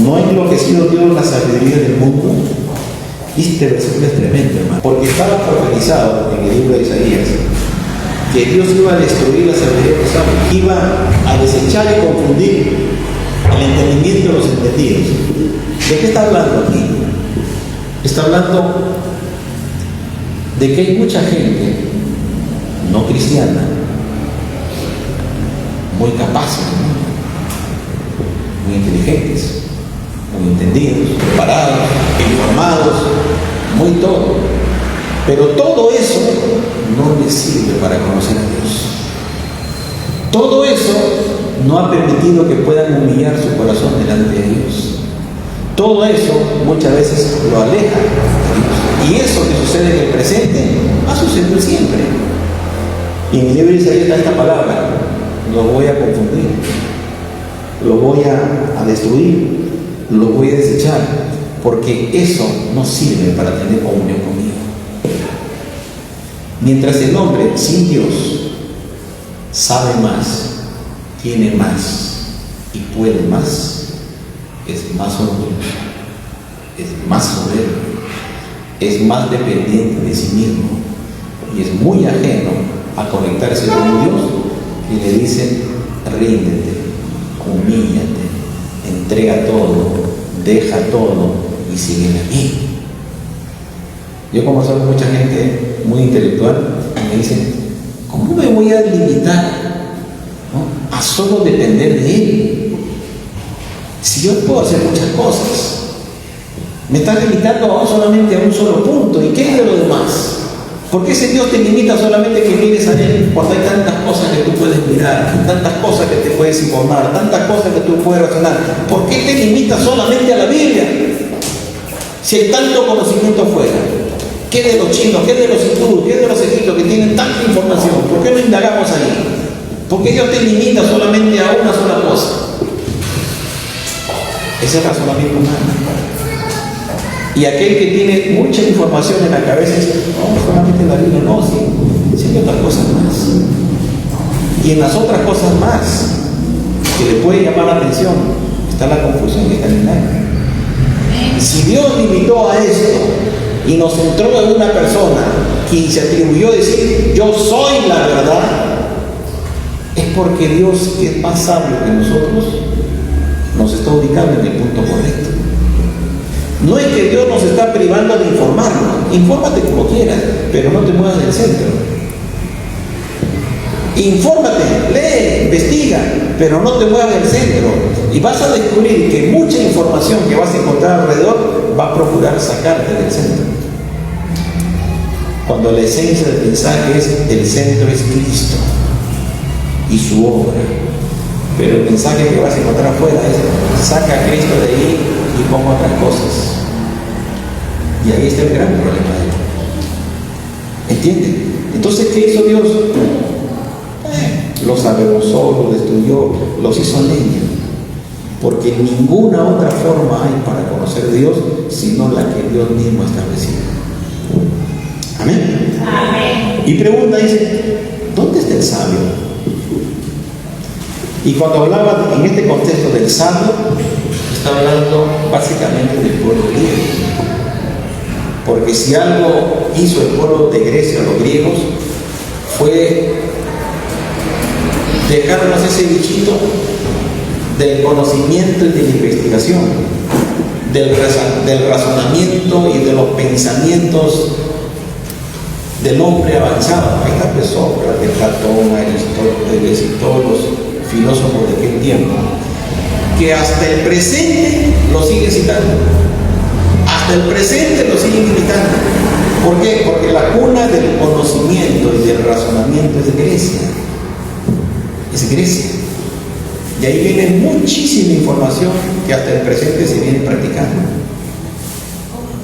¿No ha enloquecido Dios la sabiduría del mundo? Este versículo es tremendo, hermano, porque estaba profetizado en el libro de Isaías que Dios iba a destruir la sabiduría de los sabios, iba a desechar y confundir el entendimiento de los entendidos. ¿De qué está hablando aquí? Está hablando de que hay mucha gente no cristiana, muy capaces, muy inteligentes, muy entendidos, preparados, informados, muy todo. Pero todo eso no les sirve para conocer a Dios. Todo eso no ha permitido que puedan humillar su corazón delante de Dios. Todo eso muchas veces lo aleja de Dios. Y eso que sucede en el presente va a suceder siempre. Y en el libro de Isaías está esta palabra: los voy a confundir, los voy a destruir, los voy a desechar, porque eso no sirve para tener comunión conmigo. Mientras el hombre sin Dios sabe más, tiene más y puede más, es más orgulloso, es más soberbio, es más dependiente de sí mismo y es muy ajeno a conectarse con Dios, y le dicen: ríndete, humíllate, entrega todo, deja todo y sígueme a mí. Yo he conversado con mucha gente muy intelectual y me dicen: ¿cómo me voy a limitar, ¿no?, a solo depender de Él? Si yo puedo hacer muchas cosas, me estás limitando solamente a un solo punto. ¿Y qué es de lo demás? ¿Por qué ese Dios te limita solamente que mires a Él cuando hay tantas cosas que tú puedes mirar, tantas cosas que te puedes informar, tantas cosas que tú puedes razonar? ¿Por qué te limita solamente a la Biblia si hay tanto conocimiento fuera? ¿Qué de los chinos? ¿Qué de los hindúes? ¿Qué de los egipcios que tienen tanta información? ¿Por qué no indagamos ahí? ¿Por qué Dios te limita solamente a una sola cosa? Ese es el razonamiento humano. Y aquel que tiene mucha información en la cabeza dice: no, solamente la Biblia, no, sí hay otras cosas más. Y en las otras cosas más que le puede llamar la atención está la confusión y está el engaño. Si Dios limitó a esto y nos centró en una persona quien se atribuyó a decir: yo soy la verdad, es porque Dios, que es más sabio que nosotros, nos está ubicando en el punto correcto. No es que Dios nos está privando de informarnos. Infórmate como quieras, pero no te muevas del centro. Infórmate, lee, investiga, pero no te muevas del centro. Y vas a descubrir que mucha información que vas a encontrar alrededor va a procurar sacarte del centro. Cuando la esencia del mensaje es: el centro es Cristo y su obra. Pero el mensaje que vas a encontrar afuera es: saca a Cristo de ahí y pongo otras cosas. Y ahí está el gran problema de él. ¿Entienden? Entonces, ¿qué hizo Dios? Los avergonzó, los destruyó, los hizo leña. Porque ninguna otra forma hay para conocer a Dios sino la que Dios mismo ha establecido. Amén. Amén. Y pregunta, dice: ¿dónde está el sabio? Y cuando hablaba en este contexto del sabio, está hablando básicamente del pueblo griego. Porque si algo hizo el pueblo de Grecia, los griegos, fue dejarnos ese bichito del conocimiento y de la investigación, del razonamiento y de los pensamientos del hombre avanzado. Ahí está Sócrates, Platón, Aristóteles y todos los filósofos de aquel tiempo, que hasta el presente lo siguen citando. Hasta el presente lo siguen imitando. ¿Por qué? Porque la cuna del conocimiento y del razonamiento es Grecia. Es Grecia. Y ahí viene muchísima información que hasta el presente se viene practicando.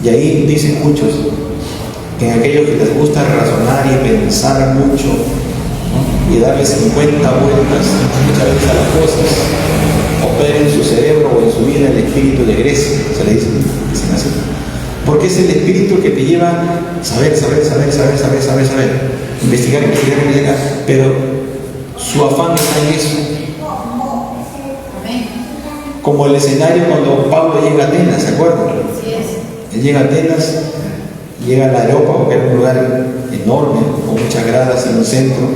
Y ahí dicen muchos, que en aquellos que les gusta razonar y pensar mucho, ¿no?, y darle 50 vueltas muchas veces a las cosas, opera en su cerebro o en su vida el espíritu de Grecia, se le dicen así. Porque es el espíritu que te lleva a saber, investigar, pero su afán está en eso. Como el escenario cuando Pablo llega a Atenas, ¿se acuerdan? Él llega a Atenas, llega al Areópago, que era un lugar enorme, con muchas gradas en un centro,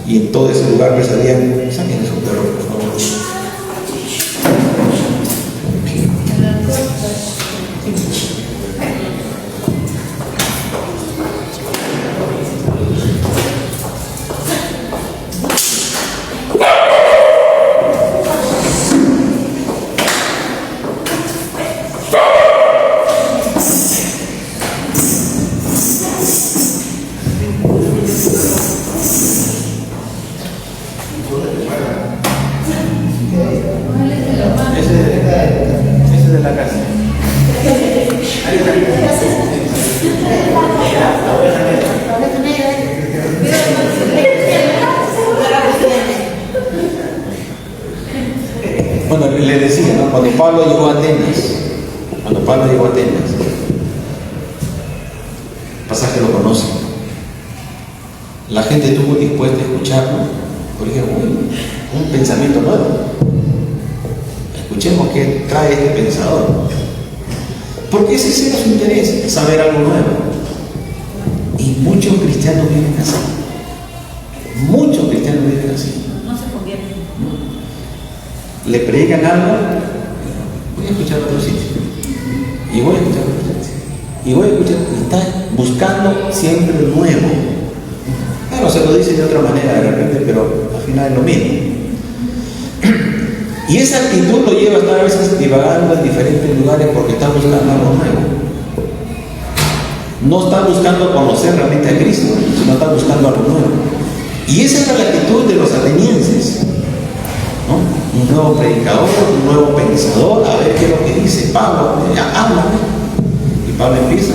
y en todo ese lugar me saquen eso, pero por favor. Ese de la casa. Ahí está. La oveja negra. Bueno, le decía, ¿no? Cuando Pablo llegó a Atenas, el pasaje lo conocen, la gente estuvo dispuesta a escucharlo, porque un pensamiento nuevo. Escuchemos qué trae este pensador. Porque ese era su interés, saber algo nuevo. Y muchos cristianos viven así. Muchos cristianos viven así. No se convierten. Le predican algo, voy a escuchar otro sitio. Y voy a escuchar otro sitio. Y voy a escuchar, y está buscando siempre lo nuevo. Claro, se lo dice de otra manera de repente, pero al final es lo mismo. Y esa actitud lo lleva a estar a veces divagando en diferentes lugares porque está buscando algo nuevo. No está buscando conocer realmente a Cristo, sino está buscando algo nuevo. Y esa era la actitud de los atenienses, ¿no? Un nuevo predicador, un nuevo pensador, a ver qué es lo que dice Pablo, habla. Y Pablo empieza.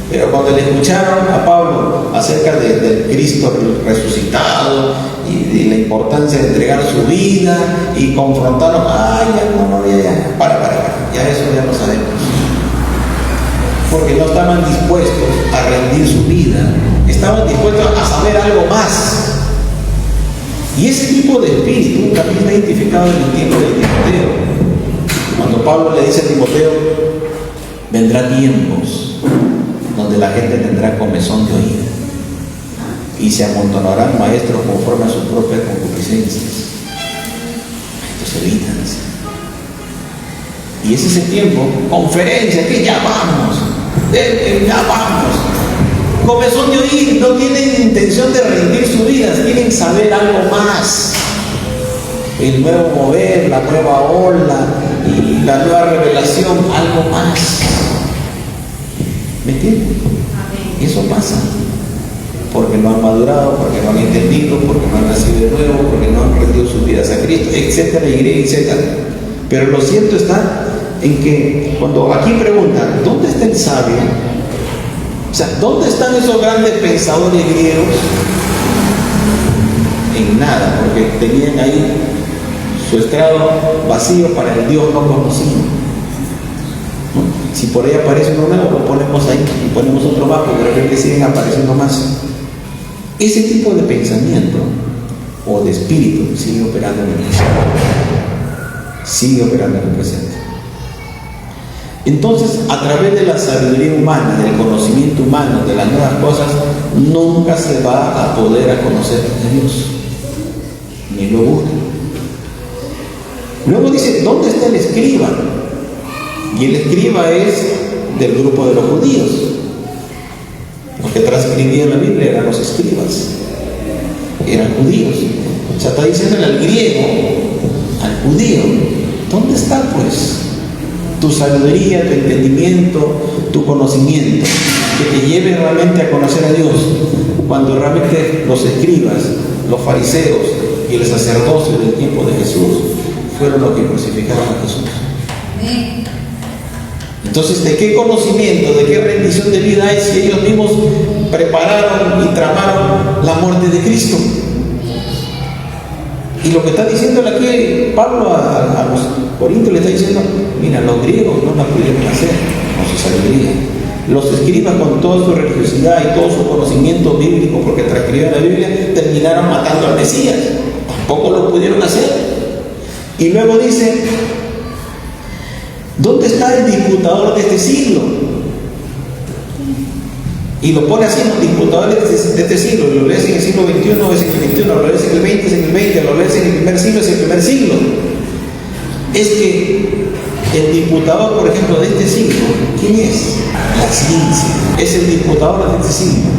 Pero cuando le escucharon a Pablo acerca del Cristo resucitado y de la importancia de entregar su vida y confrontaron, ya eso ya lo sabemos. Porque no estaban dispuestos a rendir su vida, estaban dispuestos a saber algo más. Y ese tipo de espíritu también está identificado en el tiempo de Timoteo. Cuando Pablo le dice a Timoteo, vendrá tiempos donde la gente tendrá comezón de oír y se amontonarán maestros conforme a sus propias concupiscencias. Maestros evitanse. Y ese es el tiempo, conferencia, que ya vamos, comezón de oír, no tienen intención de rendir su vida, quieren saber algo más. El nuevo mover, la nueva ola y la nueva revelación, algo más. ¿Me entienden? Eso pasa porque no han madurado, porque no han entendido, porque no han nacido de nuevo, porque no han rendido sus vidas a Cristo, etcétera, etcétera. Pero lo cierto está en que cuando aquí preguntan, ¿dónde está el sabio? O sea, ¿dónde están esos grandes pensadores griegos? En nada, porque tenían ahí su estrado vacío para el Dios no conocido. Si por ahí aparece uno nuevo, lo ponemos ahí y ponemos otro más, porque de repente siguen apareciendo más. Ese tipo de pensamiento o de espíritu sigue operando en el presente. Sigue operando en el presente. Entonces, a través de la sabiduría humana, del conocimiento humano, de las nuevas cosas, nunca se va a poder a conocer a Dios. Ni lo busca. Luego dice, ¿dónde está el escriba? Y el escriba es del grupo de los judíos. Los que transcribían la Biblia eran los escribas. Eran judíos. O sea, está diciendo al griego, al judío, ¿dónde está pues tu sabiduría, tu entendimiento, tu conocimiento? Que te lleve realmente a conocer a Dios. Cuando realmente los escribas, los fariseos y el sacerdocio del tiempo de Jesús fueron los que crucificaron a Jesús. Entonces, ¿de qué conocimiento, de qué rendición de vida hay si ellos mismos prepararon y tramaron la muerte de Cristo. Y lo que está diciendo aquí Pablo a los corintios, le está diciendo: mira, los griegos no la pudieron hacer con su sabiduría. Los escribas, con toda su religiosidad y todo su conocimiento bíblico, porque transcribieron la Biblia, terminaron matando al Mesías. Tampoco lo pudieron hacer. Y luego dice: ¿dónde está el disputador de este siglo? Y lo pone así: los disputadores de este siglo. Lo lees en el siglo XXI, es en el XXI, lo lees en el XX, es en el XX, lo lees en el primer siglo, es en el primer siglo. Es que el disputador, por ejemplo, de este siglo, ¿quién es? La ciencia. Es el disputador de este siglo.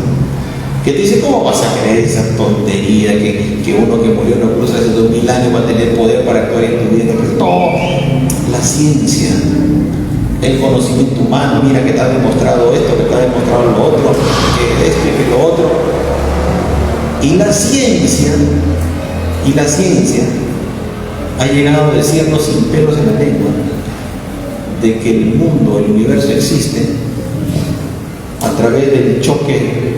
Que te dice: ¿cómo vas a creer esa tontería que uno que murió en la cruz hace 2000 años va a tener poder para actuar en tu vida? No, la ciencia, el conocimiento humano, mira que te ha demostrado esto, que te ha demostrado lo otro, que esto y que lo otro. Y la ciencia ha llegado a decirnos sin pelos en la lengua de que el mundo, el universo existe a través del choque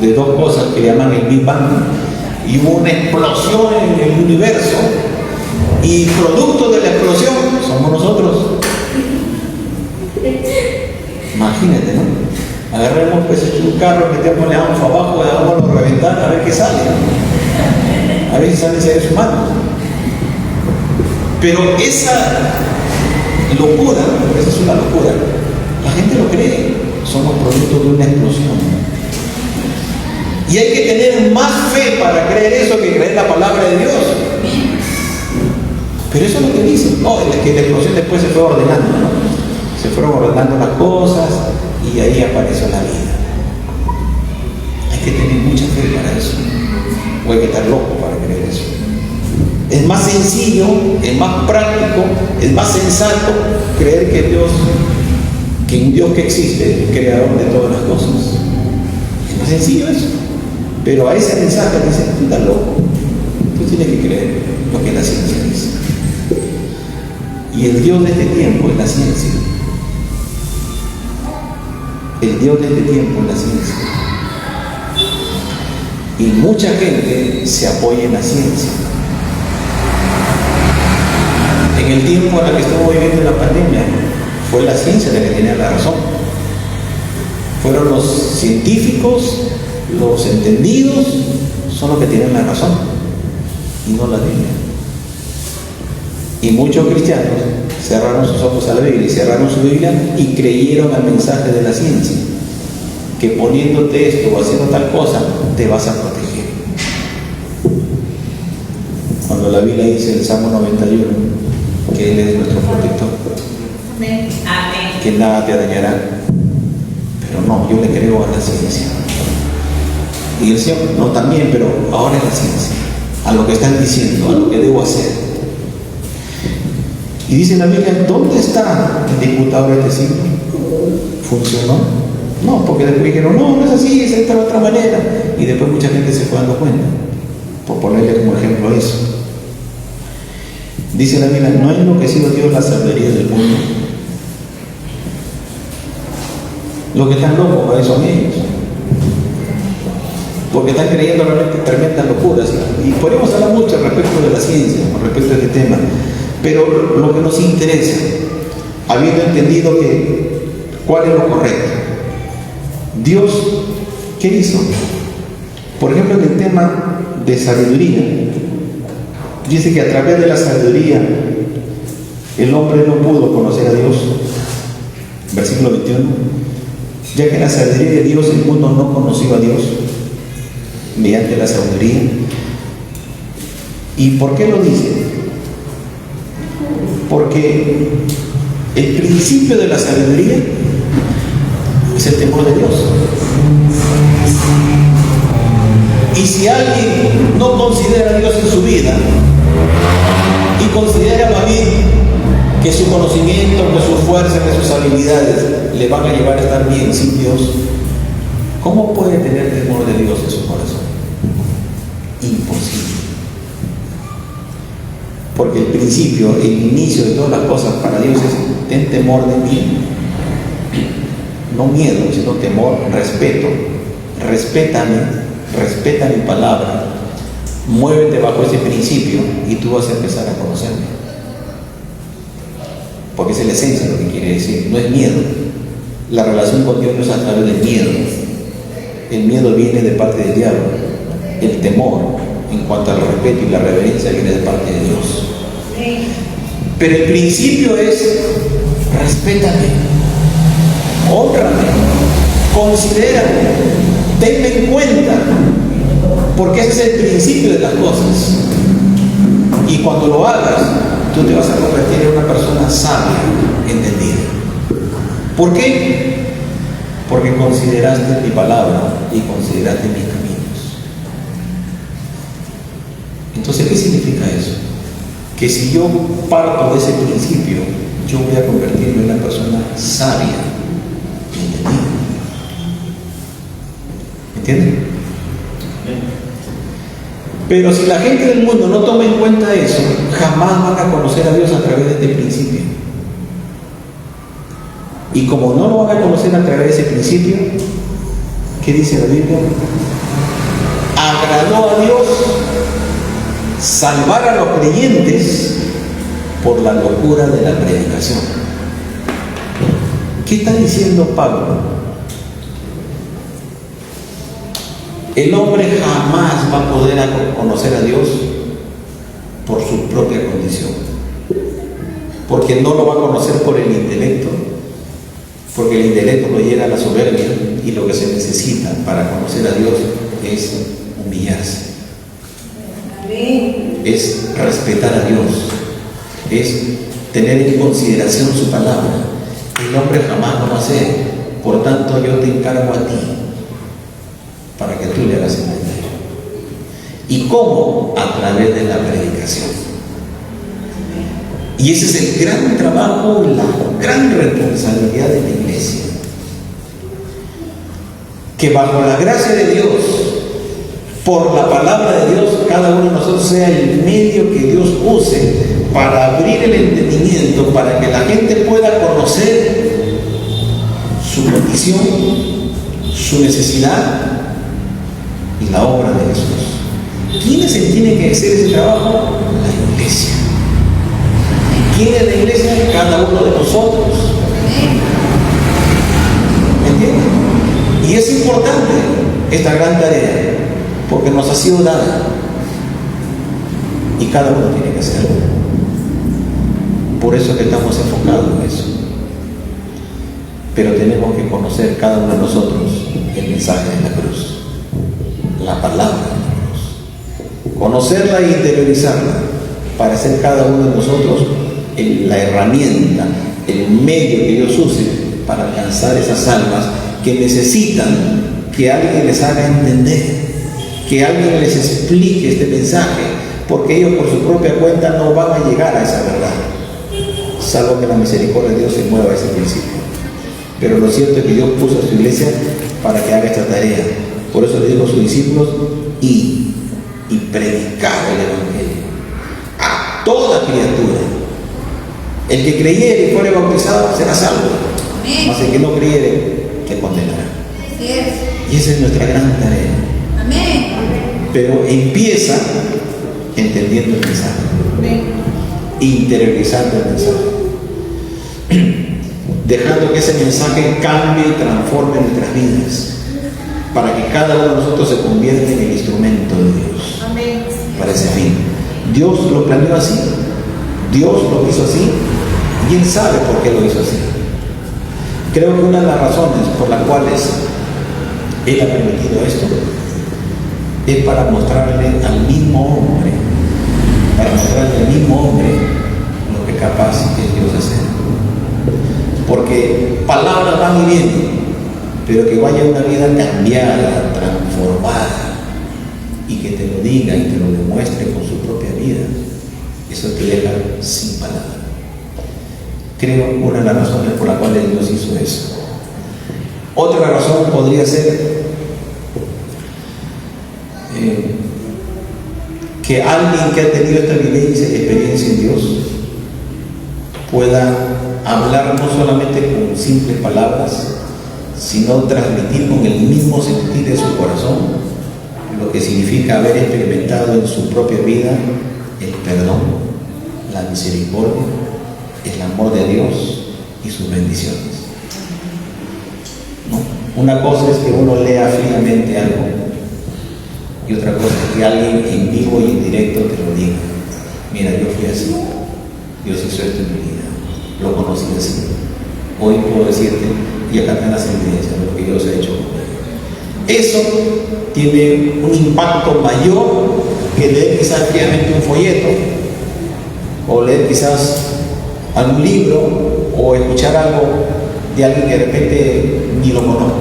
de dos cosas que llaman el Big Bang, y hubo una explosión en el universo, y producto de la explosión somos nosotros. Imagínate, ¿no? Agarremos pues un carro, metémosle agua abajo, hagámoslo reventar, a ver qué sale. A ver si salen seres humanos. Pero esa locura, porque esa es una locura, la gente lo cree. Somos producto de una explosión. Y hay que tener más fe para creer eso que creer la palabra de Dios. Pero eso es lo que dicen. No, es que la explosión después se fue ordenando, ¿no? Se fueron ordenando las cosas y ahí apareció la vida. Hay que tener mucha fe para eso. O hay que estar loco para creer eso. Es más sencillo, es más práctico, es más sensato creer que un Dios que existe, creador de todas las cosas. Es más sencillo eso. Pero a ese mensaje le dicen: tú estás loco, tú tienes que creer lo que la ciencia dice. Y el Dios de este tiempo es la ciencia. El Dios de este tiempo es la ciencia. Y mucha gente se apoya en la ciencia. En el tiempo en el que estamos viviendo la pandemia, fue la ciencia la que tenía la razón. Fueron los científicos, los entendidos, son los que tienen la razón, y no la Biblia. Y muchos cristianos cerraron sus ojos a la Biblia y cerraron su Biblia y creyeron al mensaje de la ciencia, que poniéndote esto o haciendo tal cosa te vas a proteger. Cuando la Biblia dice en el Salmo 91 que Él es nuestro protector, que nada te dañará. Pero no, yo le creo a la ciencia. Y el Señor: no, también, pero ahora es la ciencia, a lo que están diciendo, a lo que debo hacer. Y dice la Biblia: ¿dónde está el disputador de este siglo? ¿Funcionó? No, porque después dijeron: no es así, es de esta otra manera. Y después mucha gente se fue dando cuenta, por ponerle como ejemplo eso. Dice la Biblia: no ha enloquecido Dios la sabiduría del mundo. Los que están locos, ahí son ellos, porque están creyendo realmente tremendas locuras. Y podemos hablar mucho respecto de la ciencia, respecto a este tema, pero lo que nos interesa, habiendo entendido cuál es lo correcto, Dios, ¿qué hizo? Por ejemplo, en el tema de sabiduría, dice que a través de la sabiduría el hombre no pudo conocer a Dios. Versículo 21: ya que la sabiduría de Dios el mundo no conoció a Dios mediante la sabiduría. ¿Y por qué lo dice? Porque el principio de la sabiduría es el temor de Dios. Y si alguien no considera a Dios en su vida y considera más bien que su conocimiento, que su fuerza, que sus habilidades le van a llevar a estar bien sin Dios, ¿cómo puede tener temor de Dios en su corazón? Imposible. Porque el principio, el inicio de todas las cosas para Dios es: ten temor de mí. No miedo, sino temor, respeto, respétame, respeta mi palabra, muévete bajo ese principio y tú vas a empezar a conocerme. Porque esa es la esencia de lo que quiere decir, no es miedo. La relación con Dios no es a través del miedo. El miedo viene de parte del diablo. El temor, en cuanto al respeto y la reverencia, viene de parte de Dios. Pero el principio es: respétame, hónrame, considérame, tenme en cuenta, porque ese es el principio de las cosas. Y cuando lo hagas, tú te vas a convertir en una persona sabia, entendida. ¿Por qué? Porque consideraste mi palabra y consideraste mis caminos. Entonces, ¿qué significa eso? Que si yo parto de ese principio, yo voy a convertirme en una persona sabia, entendida. ¿Entienden? Pero si la gente del mundo no toma en cuenta eso, jamás van a conocer a Dios a través de este principio. Y como no lo van a conocer a través de ese principio, ¿qué dice la Biblia? Agradó a Dios salvar a los creyentes por la locura de la predicación. ¿Qué está diciendo Pablo? El hombre jamás va a poder conocer a Dios por su propia condición, porque no lo va a conocer por el intelecto, porque el intelecto lo lleva a la soberbia, y lo que se necesita para conocer a Dios es humillarse, es respetar a Dios, es tener en consideración su palabra. El hombre jamás lo va a hacer. Por tanto, yo te encargo a ti para que tú le hagas entender. ¿Y cómo? A través de la predicación. Y ese es el gran trabajo, la gran responsabilidad de la iglesia. Que bajo la gracia de Dios, por la palabra de Dios, cada uno de nosotros sea el medio que Dios use para abrir el entendimiento, para que la gente pueda conocer su condición, su necesidad y la obra de Jesús. ¿Quiénes se tienen que hacer ese trabajo? La iglesia. ¿Quién es la iglesia? Cada uno de nosotros. ¿Entienden? Y es importante esta gran tarea, porque nos ha sido dada y cada uno tiene que hacerlo. Por eso es que estamos enfocados en eso. Pero tenemos que conocer cada uno de nosotros el mensaje de la cruz, la palabra de la cruz, conocerla e interiorizarla, para ser cada uno de nosotros la herramienta, el medio que Dios use para alcanzar esas almas que necesitan que alguien les haga entender, que alguien les explique este mensaje, porque ellos por su propia cuenta no van a llegar a esa verdad, salvo que la misericordia de Dios se mueva a ese principio. Pero lo cierto es que Dios puso a su iglesia para que haga esta tarea. Por eso le dijo a sus discípulos: y predicar el evangelio a toda criatura. El que creyere y fuere bautizado será salvo, mas el que no creyere le condenará. Y esa es nuestra gran tarea. Pero empieza entendiendo el mensaje, interiorizando el mensaje, dejando que ese mensaje cambie y transforme nuestras vidas, para que cada uno de nosotros se convierta en el instrumento de Dios. Amén. Para ese fin. Dios lo planeó así, Dios lo hizo así, y Él sabe por qué lo hizo así. Creo que una de las razones por las cuales Él ha permitido esto es para mostrarle al mismo hombre, lo que capaz es Dios de hacer. Porque palabras van y vienen, pero que vaya una vida cambiada, transformada, y que te lo diga y te lo demuestre con su propia vida, eso te deja sin palabras. Creo que una de las razones por las cuales Dios hizo eso. Otra razón podría ser que alguien que ha tenido esta vivencia y experiencia en Dios pueda hablar no solamente con simples palabras, sino transmitir con el mismo sentir de su corazón lo que significa haber experimentado en su propia vida el perdón, la misericordia, el amor de Dios y sus bendiciones. ¿No? Una cosa es que uno lea fijamente algo y otra cosa es que alguien en vivo y en directo te lo diga. Mira, yo fui así, Dios hizo esto en mi vida, lo conocí así. Hoy puedo decirte, y acá están las evidencias de lo que Dios ha hecho conmigo. Eso tiene un impacto mayor que leer quizás fríamente un folleto, o leer quizás algún libro, o escuchar algo de alguien que de repente ni lo conozco.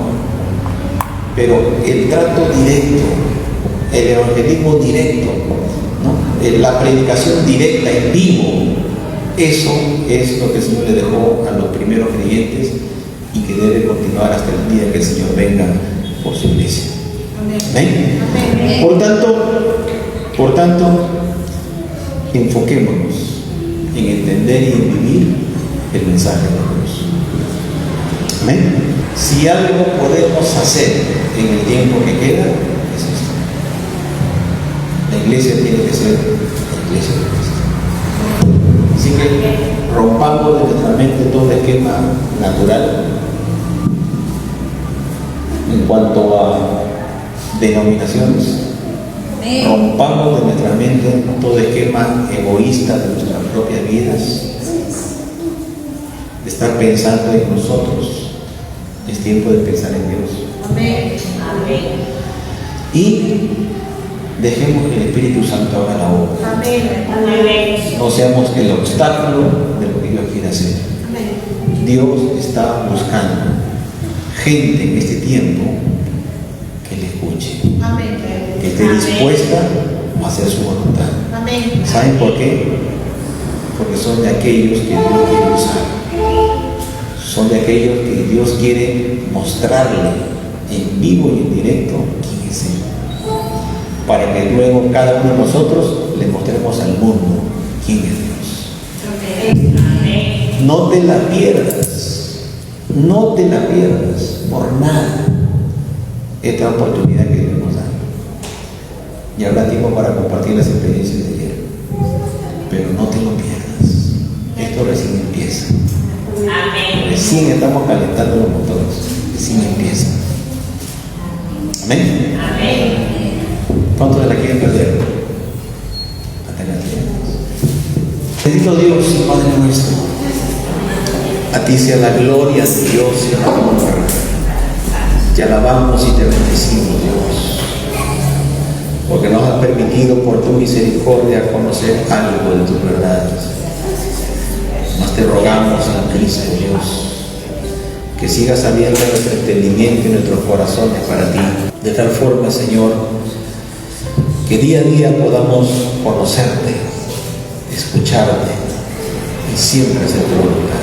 Pero el trato directo, el evangelismo directo, ¿no? La predicación directa en vivo, eso es lo que el Señor le dejó a los primeros creyentes y que debe continuar hasta el día que el Señor venga por su iglesia. ¿Amén? Amén. Por tanto, enfoquémonos en entender y en vivir el mensaje de Dios. ¿Amén? Si algo podemos hacer en el tiempo que queda, es esto. La iglesia tiene que ser la iglesia de Cristo. Así que rompamos de nuestra mente todo esquema natural en cuanto a denominaciones. Rompamos de nuestra mente todo esquema egoísta de nuestras propias vidas, de estar pensando en nosotros. Es tiempo de pensar en Dios. Amén. Amén. Y dejemos que el Espíritu Santo haga la obra. Amén. Amén. No seamos el obstáculo de lo que Dios quiere hacer. Amén. Dios está buscando gente en este tiempo que le escuche, Amén. que esté dispuesta a hacer su voluntad. Amén. ¿Saben por qué? Porque son de aquellos que Dios quiere usar. Son de aquellos que Dios quiere mostrarle en vivo y en directo quién es Él. Para que luego cada uno de nosotros le mostremos al mundo quién es Dios. Amén. No te la pierdas. No te la pierdas por nada esta oportunidad que Dios nos da. Y habrá tiempo para compartir las experiencias de ayer. Pero no te lo pierdas. Esto recién empieza. Amén. Recién estamos calentando los motores. Recién empieza. Amén. Amén. ¿Cuántos la quieren perder? Bendito Dios y Padre nuestro. A ti sea la gloria de Dios y la honra. Te alabamos y te bendecimos, Dios, porque nos has permitido por tu misericordia conocer algo de tus verdades. Mas te rogamos en Cristo, Dios, que sigas abriendo nuestro entendimiento y nuestros corazones para ti, de tal forma, Señor, que día a día podamos conocerte, escucharte y siempre hacer tu voluntad.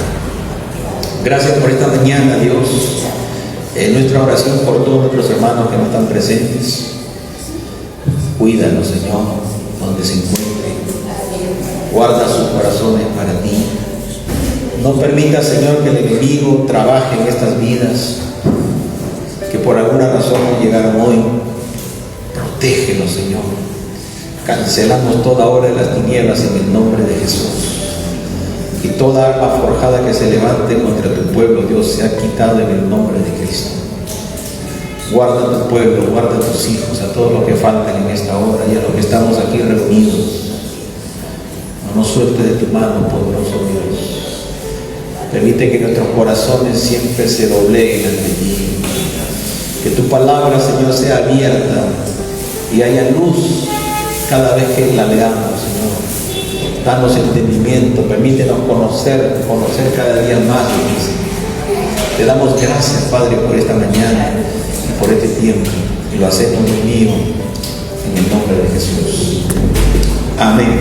Gracias por esta mañana, Dios. En nuestra oración por todos nuestros hermanos que no están presentes, cuídalos, Señor, donde se encuentren. Guarda sus corazones para ti. No permita, Señor, que el enemigo trabaje en estas vidas que por alguna razón no llegaron hoy. Protégelos, Señor. Cancelamos toda obra de las tinieblas en el nombre de Jesús. Y toda arma forjada que se levante contra tu pueblo, Dios, sea quitado en el nombre de Cristo. Guarda tu pueblo, guarda a tus hijos, a todos los que faltan en esta hora y a los que estamos aquí reunidos. No nos suelte de tu mano, poderoso Dios. Permite que nuestros corazones siempre se dobleguen ante ti. Que tu palabra, Señor, sea abierta y haya luz cada vez que la leamos, Señor. Danos entendimiento, permítenos conocer cada día más de ti, Señor. Te damos gracias, Padre, por esta mañana y por este tiempo. Y lo hacemos, Dios mío, en el nombre de Jesús. Amén.